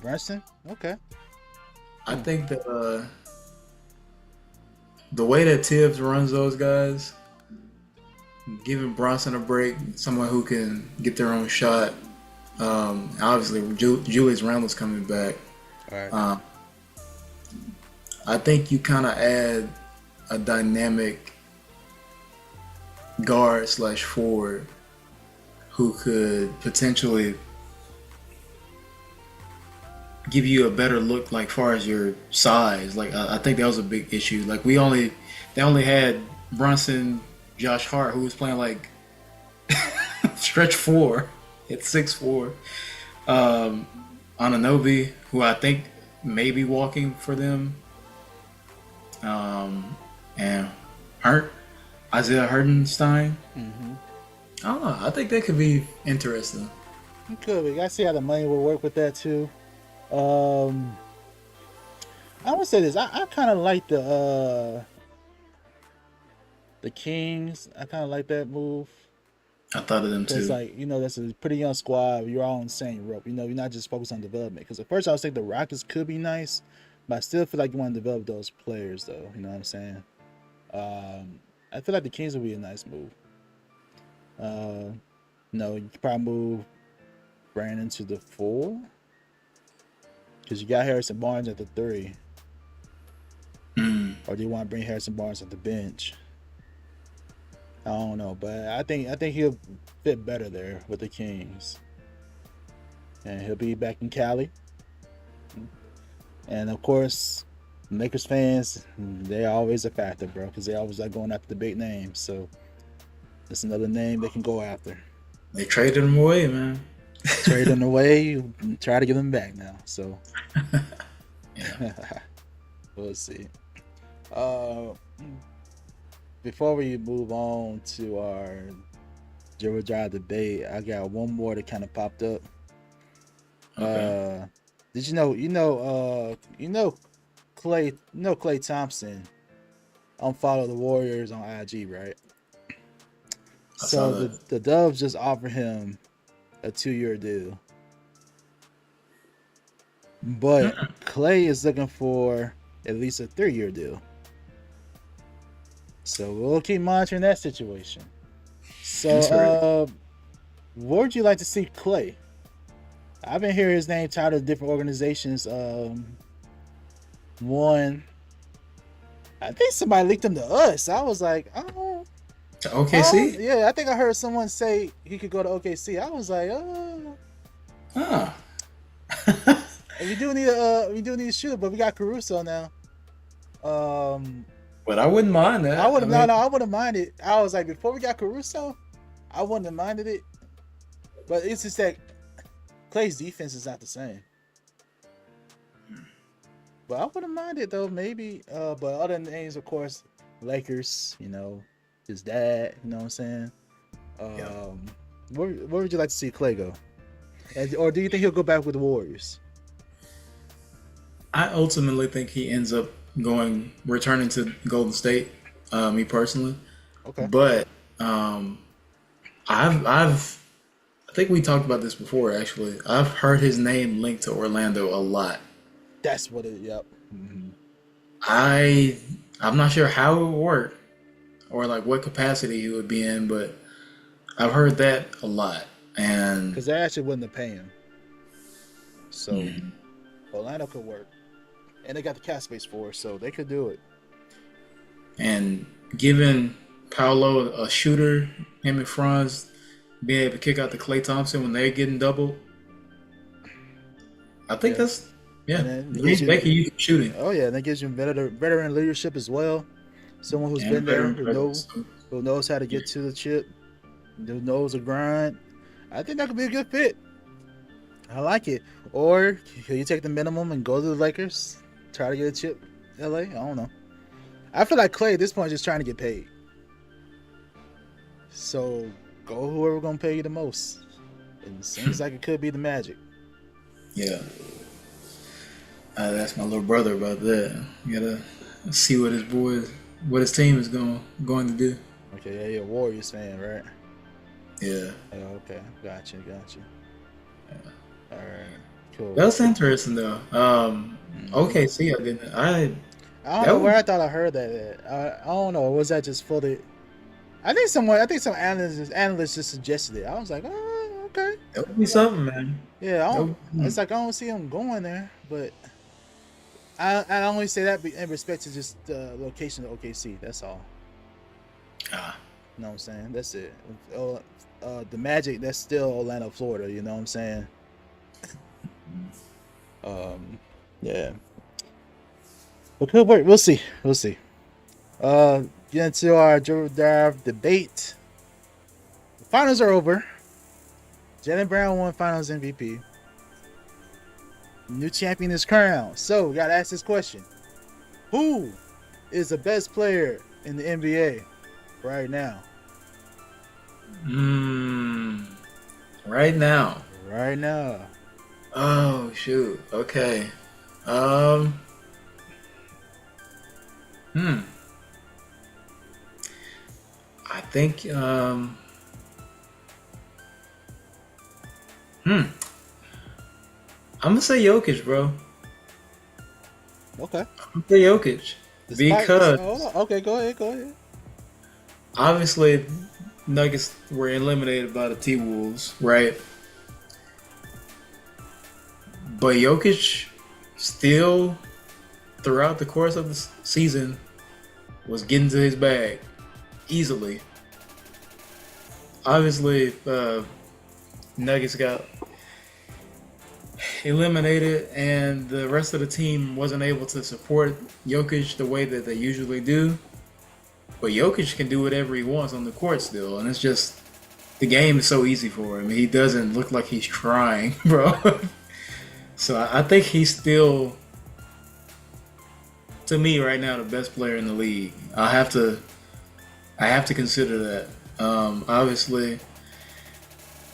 Brunson? Okay. I think that the way that Tibbs runs those guys, giving Bronson a break, someone who can get their own shot. Obviously, Julius Randle's coming back. All right. I think you kind of add a dynamic guard / forward who could potentially give you a better look, like far as your size. Like I think that was a big issue. Like they only had Brunson, Josh Hart, who was playing like stretch 4 at 6'4". Anunoby, who I think may be walking for them. And Isaiah Hartenstein. Mm-hmm. I don't know. I think that could be interesting. It could be. I see how the money will work with that too. I would say this. I kind of like the Kings. I kind of like that move. I thought of them too. It's like, that's a pretty young squad. You're all on the same rope. You're not just focused on development. Because at first I was thinking the Rockets could be nice, but I still feel like you want to develop those players, though. You know what I'm saying? I feel like the Kings would be a nice move. You could probably move Brandon to the 4. Because you got Harrison Barnes at the 3. Or do you want to bring Harrison Barnes at the bench? I don't know, but I think he'll fit better there with the Kings. And he'll be back in Cali. And of course, Lakers fans, they're always a factor, bro, because they always like going after the big names. So that's another name they can go after. They traded him away, man. Trade them away, try to get them back now. So we'll see. Before we move on to our Jewel Drive debate, I got one more that kind of popped up. Okay. Did you know Klay Thompson unfollowed the Warriors on IG, right? So the Dubs just offered him a 2-year deal. But Klay is looking for at least a 3-year deal. So we'll keep monitoring that situation. So where would you like to see Klay? I've been hearing his name tied to different organizations. One, I think somebody leaked him to us. I was like, oh. To OKC? Yeah, I think I heard someone say he could go to OKC. I was like, oh. Huh. We do need a shooter, but we got Caruso now. But I wouldn't mind that. I wouldn't mind it. I was like, before we got Caruso, I wouldn't have minded it. But it's just that Klay's defense is not the same. But I wouldn't mind it though, maybe. But other names, of course, Lakers, his dad, you know what I'm saying? Where would you like to see Klay go? Or do you think he'll go back with the Warriors? I ultimately think he ends up returning to Golden State, me personally. Okay. But I think we talked about this before, actually. I've heard his name linked to Orlando a lot. That's what it, yep. Mm-hmm. I'm not sure how it would work or like what capacity he would be in, but I've heard that a lot. And because they actually wouldn't pay him. So Orlando could work. And they got the cap space for it, so they could do it. And giving Paolo a shooter, him and Franz being able to kick out to Klay Thompson when they're getting doubled, I think that's they can use shooting. Oh yeah, and that gives you veteran leadership as well. Someone who's been there, who knows how to get to the chip, who knows the grind. I think that could be a good fit. I like it. Or can you take the minimum and go to the Lakers? Try to get a chip, LA? I don't know. I feel like Klay at this point is just trying to get paid. So go whoever gonna pay you the most. And it seems like it could be the Magic. Yeah. That's my little brother about that. You gotta see what his team is going to do. Okay, yeah, you're a Warriors fan, right? Yeah. Oh, okay, gotcha. Yeah. All right, cool. That's interesting though. OKC, I don't know where I thought I heard that at. I don't know. Was that just for the? I think some analysts just suggested it. I was like, oh, okay. That would be something, man. Yeah, it's like I don't see him going there, but I only say that in respect to just the location of OKC. That's all. Ah, You know what I'm saying? That's it. The Magic, that's still Orlando, Florida. You know what I'm saying? Yeah. But could work. We'll see. We'll see. Get into our draft debate. The finals are over. Jaylen Brown won Finals MVP. New champion is crowned. So we gotta ask this question: who is the best player in the NBA right now? Right now. Right now. Oh shoot. Okay. I think I'm gonna say Jokic, bro. Okay. I'm gonna say Jokic. Because okay, go ahead. obviously Nuggets were eliminated by the T-Wolves, right? But Jokic still, throughout the course of the season, was getting to his bag easily. Obviously, Nuggets got eliminated, and the rest of the team wasn't able to support Jokic the way that they usually do. But Jokic can do whatever he wants on the court still, and it's just the game is so easy for him. He doesn't look like he's trying, bro. So I think he's still, to me right now, the best player in the league. I have to consider that. Obviously,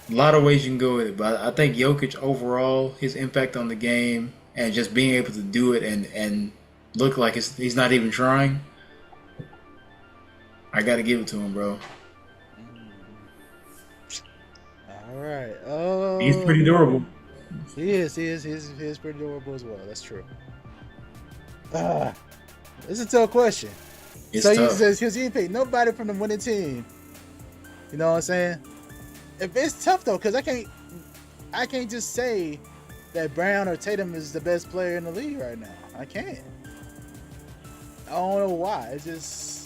a lot of ways you can go with it, but I think Jokic overall, his impact on the game and just being able to do it and look like he's not even trying, I got to give it to him, bro. All right. Oh, He's pretty durable. He is pretty durable as well. That's true. This is a tough question. It's so tough. he says because he didn't pick nobody from the winning team. You know what I'm saying? If it's tough though, because I can't just say that Brown or Tatum is the best player in the league right now. I can't. I don't know why. It's just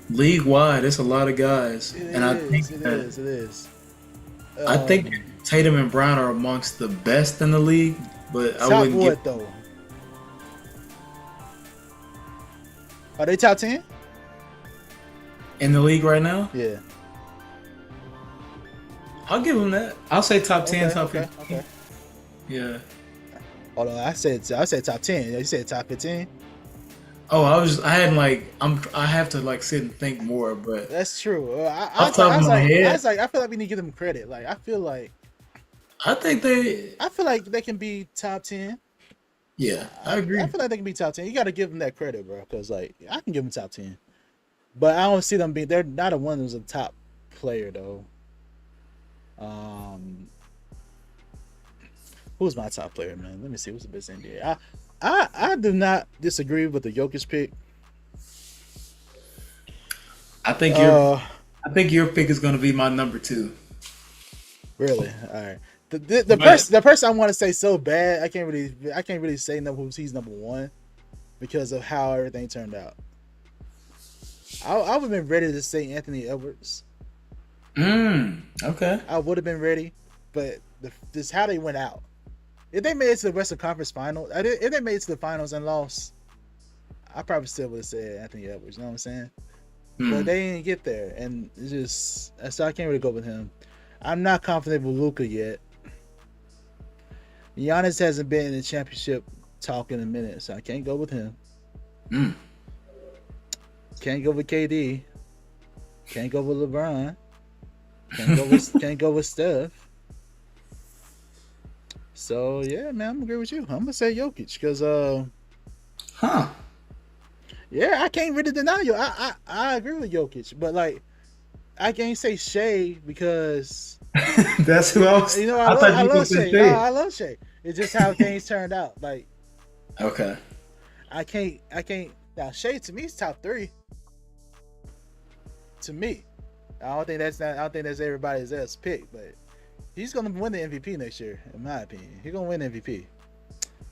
League wide, it's a lot of guys, I think it is. I think Tatum and Brown are amongst the best in the league, but I top wouldn't what give though? Are they top 10? in the league right now. Yeah. I'll give them that. I'll say top 10, Okay, top okay, 15. okay. Yeah. Hold on, I said top 10. You said top 15. Oh, I have to like sit and think more, but That's true. Off the top of my head, I feel like we need to give them credit. Like I feel like they can be top 10. yeah, I agree. I feel like they can be top 10. You got to give them that credit, bro. Because like I can give them top 10, but I don't see them being. They're not a one who's a top player though. Who's my top player, man? Let me see. Who's the best NBA? I do not disagree with the Jokic pick. I think your pick is gonna be my number 2. Really? All right. The person I want to say so bad, I can't really say he's number 1 because of how everything turned out. I would have been ready to say Anthony Edwards. Okay. I would have been ready, but this how they went out. If they made it to the Western Conference Final, if they made it to the finals and lost, I probably still would have said Anthony Edwards. You know what I'm saying? But they didn't get there, and it's just so I can't really go with him. I'm not confident with Luka yet. Giannis hasn't been in the championship talk in a minute, so I can't go with him. Can't go with KD. Can't go with LeBron. Can't go with Steph. So yeah, man, I'm gonna agree with you. I'm gonna say Jokic because yeah, I can't really deny you. I agree with Jokic, but like I can't say Shea because that's who I was. You know, I love Shea. No, I love Shea. It's just how things turned out. Like, okay, I can't. Now Shea to me is top 3. To me, I don't think that's everybody's else pick, but he's gonna win the MVP next year, in my opinion. He's gonna win MVP.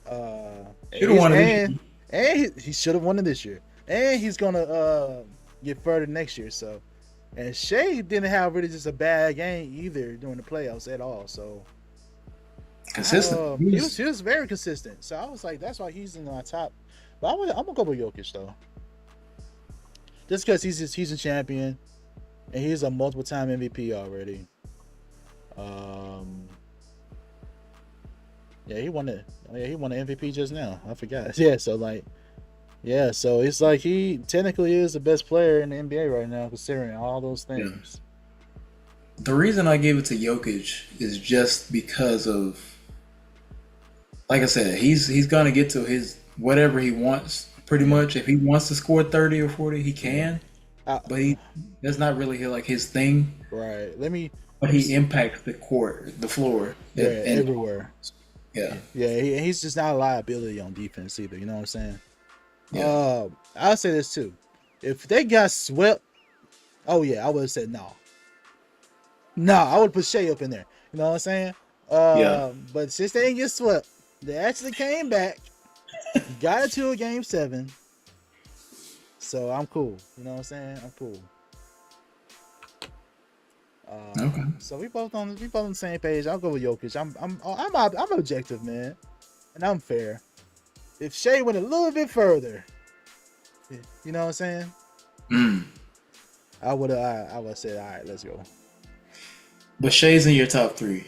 Should have won it. And he should have won it this year. And he's gonna get further next year. So, and Shea didn't have really just a bad game either during the playoffs at all. So Consistent. He was very consistent. So I was like, that's why he's in my top. But I'm gonna go with Jokic though, just because he's a champion and he's a multiple time MVP already. Yeah, he won it. Oh, yeah, he won the MVP just now. I forgot. Yeah, so so it's like he technically is the best player in the NBA right now, considering all those things. Yeah. The reason I gave it to Jokic is just because of, like I said, he's gonna get to his whatever he wants. Pretty much, if he wants to score 30 or 40, he can. But that's not really like his thing. Right. But he impacts the court, the floor, everywhere. Yeah. Yeah, he's just not a liability on defense either. You know what I'm saying? Yeah. I'll say this too. If they got swept, oh yeah, I would have said no. No, I would put Shea up in there. You know what I'm saying? But since they didn't get swept, they actually came back, got it to a game 7. So I'm cool. You know what I'm saying? I'm cool. Okay. So we both on the same page. I'll go with Jokic. I'm objective, man, and I'm fair. If Shea went a little bit further, you know what I'm saying? I would have said, all right, let's go. But Shea's in your top 3.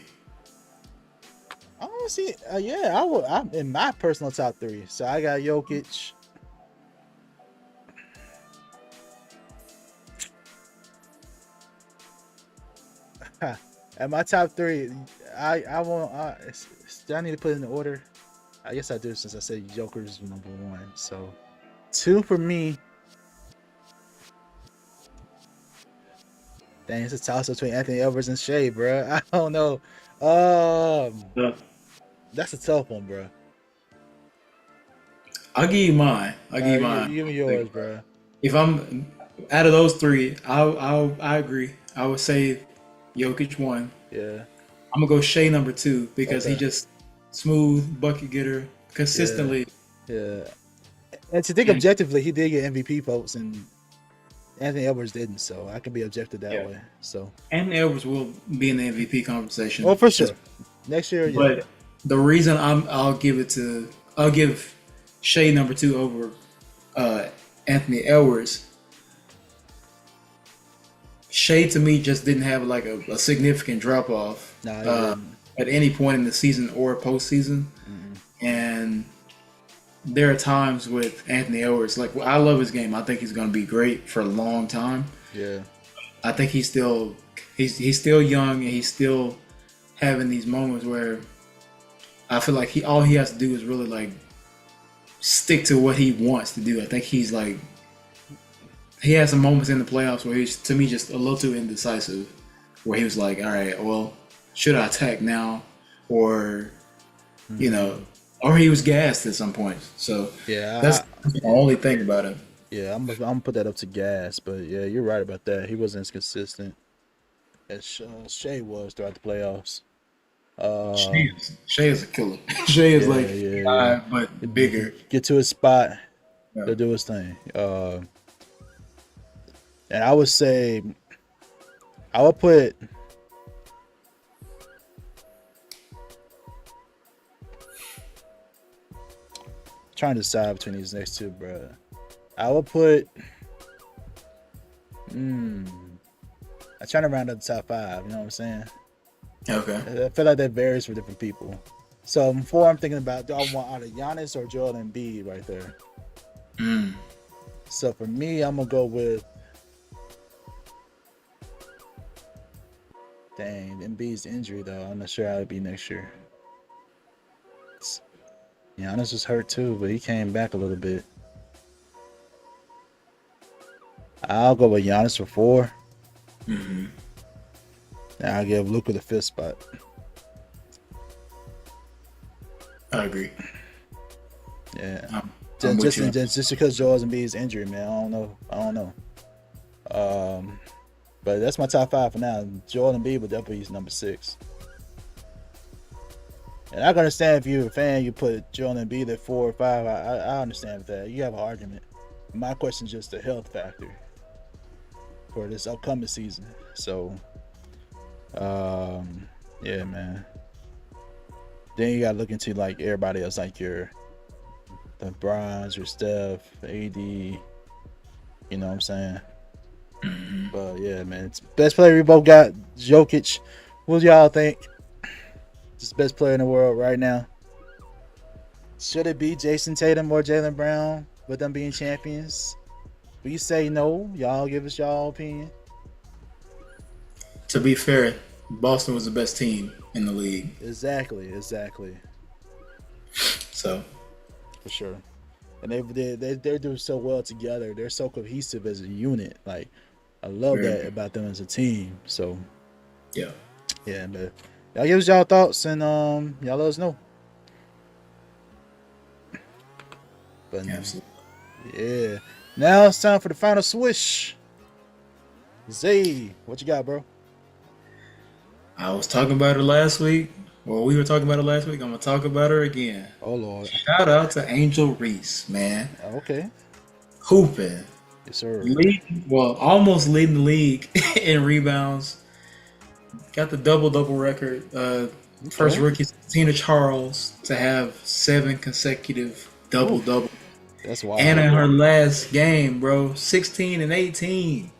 I want to see. Yeah, I'm in my personal top 3. So I got Jokic. At my top 3, I want. Do I need to put it in order? I guess I do, since I said Joker is number 1. So 2 for me. Dang, it's a toss between Anthony Edwards and Shea, bro. I don't know. That's a tough one, bro. I'll give you mine. You give me yours, bro. If I'm out of those 3, I agree. I would say Jokic 1. Yeah. I'm gonna go Shea number 2 because he just smooth bucket getter consistently. Yeah. And to think objectively, he did get MVP votes, and Anthony Edwards didn't, so I can be objective that way. So Anthony Edwards will be in the MVP conversation. Oh, for sure. Next year, yeah. But the reason I'll give Shea number 2 over Anthony Edwards. Shea to me just didn't have like a significant drop off at any point in the season or postseason. And there are times with Anthony Edwards, like I love his game. I think he's going to be great for a long time. Yeah, I think he's still young, and he's still having these moments where I feel like all he has to do is really like stick to what he wants to do. I think he's like, he had some moments in the playoffs where he's, to me, just a little too indecisive, where he was like, all right, well, should I attack now? Or, you know, or he was gassed at some point. So that's the only thing about him. Yeah, I'm gonna put that up to gas, but yeah, you're right about that. He wasn't as consistent as Shea was throughout the playoffs. Shea is a killer. Shea is but bigger. Get to his spot, to do his thing. And I would say, I would put. Trying to decide between these next 2, bro. I would put. I'm trying to round up the top 5. You know what I'm saying? Okay. I feel like that varies for different people. So before I'm thinking about, do I want either Giannis or Joel Embiid right there? So for me, I'm gonna go with. Dang, Embiid's injury though. I'm not sure how it'd be next year. Giannis was hurt too, but he came back a little bit. I'll go with Giannis for 4. And I'll give Luka the 5th spot. I agree. Yeah. Just because Joel Embiid's injury, man. I don't know. But that's my top 5 for now. Joel Embiid would definitely be number 6. And I can understand if you're a fan, you put Joel Embiid at 4 or 5. I understand that. You have an argument. My question is just the health factor for this upcoming season. So, yeah, man. Then you got to look into like everybody else, like your LeBrons, your Steph, AD. You know what I'm saying? But yeah, man, it's best player we both got, Jokic. What do y'all think? Just best player in the world right now. Should it be Jason Tatum or Jaylen Brown with them being champions? We say no. Y'all give us y'all opinion. To be fair, Boston was the best team in the league. Exactly. So, for sure. And they do so well together. They're so cohesive as a unit. Like, I love that about them as a team. So, yeah, but y'all give us y'all thoughts and y'all let us know. But absolutely. Yeah. Now it's time for the final swish. Zay, what you got, bro? I was talking about her last week. Well, we were talking about her last week. I'm gonna talk about her again. Oh Lord! Shout out to Angel Reese, man. Okay. Hooping. Yes, sir. Almost leading the league in rebounds. Got the double record. First rookie Tina Charles to have 7 consecutive double. That's wild. And in her last game, bro, 16 and 18.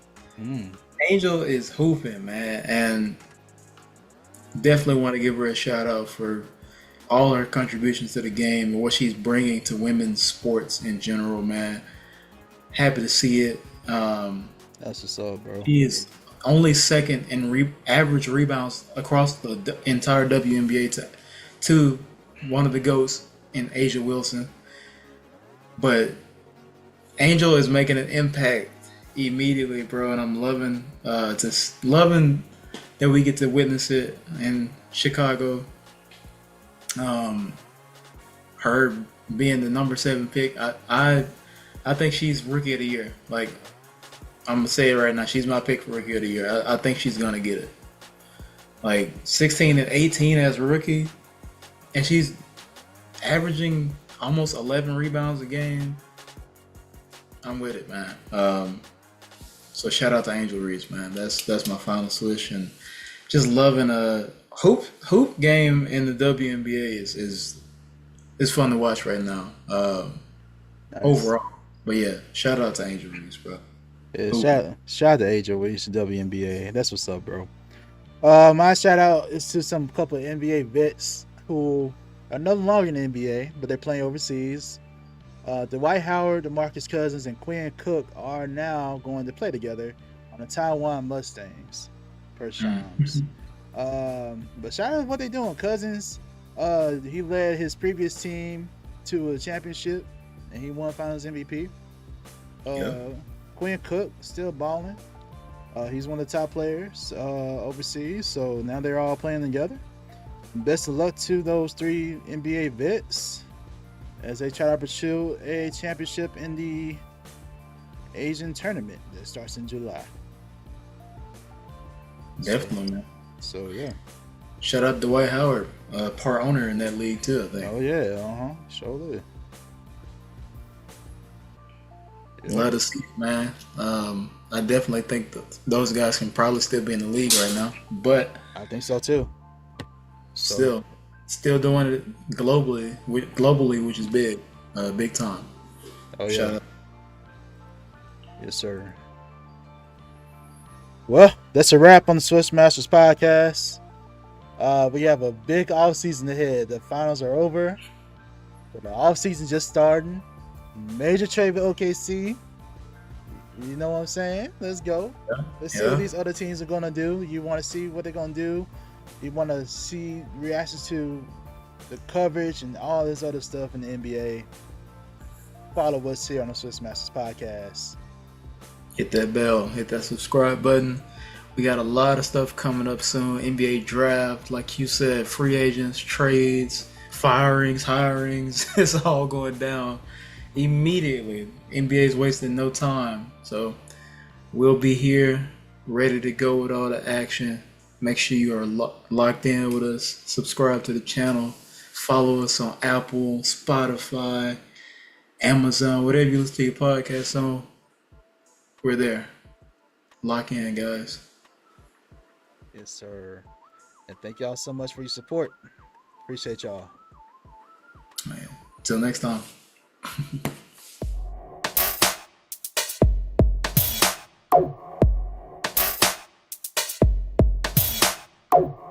Angel is hooping, man, and definitely want to give her a shout out for all her contributions to the game and what she's bringing to women's sports in general, man. Happy to see it. That's what's up, bro. He is only second in average rebounds across the entire WNBA to one of the GOATs in Asia Wilson. But Angel is making an impact immediately, bro, and I'm loving that we get to witness it in Chicago. Her being the number 7 pick, I think she's rookie of the year. Like, I'm gonna say it right now, she's my pick for rookie of the year. I think she's gonna get it. Like 16 and 18 as a rookie, and she's averaging almost 11 rebounds a game. I'm with it, man. So shout out to Angel Reese, man. That's my final swish, and just loving a hoop game in the WNBA is fun to watch right now. Nice. Overall, but yeah, shout out to Angel Reese, bro. Yeah, shout out to Angel Reese, WNBA. That's what's up, bro. My shout out is to some couple of NBA vets who are no longer in the NBA, but they're playing overseas. Dwight Howard, DeMarcus Cousins, and Quinn Cook are now going to play together on the Taiwan Mustangs per Shams. But shout out to what they're doing. Cousins, he led his previous team to a championship, and he won Finals MVP. Quinn Cook still balling. He's one of the top players overseas, so now they're all playing together. Best of luck to those 3 NBA vets as they try to pursue a championship in the Asian tournament that starts in July. Definitely, man. So yeah. Shout out to Dwight Howard, part owner in that league too, I think. Oh yeah, sure did. Glad to see it, man. I definitely think that those guys can probably still be in the league right now, but I think so too. Still doing it globally, which is big time. Oh yeah. Shout out. Yes, sir. Well, that's a wrap on the Swish Masters Podcast. We have a big off season ahead. The finals are over, but the off season just starting. Major trade with OKC. You know what I'm saying? Let's go. Let's see what these other teams are gonna do. You want to see what they're gonna do. You want to see reactions to the coverage and all this other stuff in the NBA. Follow us here on the Swish Masters Podcast. Hit that bell. Hit that subscribe button. We got a lot of stuff coming up soon. NBA draft, like you said, free agents, trades, firings, hirings. It's all going down immediately. NBA's wasting no time. So we'll be here, ready to go with all the action. Make sure you are locked in with us. Subscribe to the channel. Follow us on Apple, Spotify, Amazon, whatever you listen to your podcast on. We're there. Lock in, guys. Yes, sir. And thank y'all so much for your support. Appreciate y'all. Man. Till next time. Oh.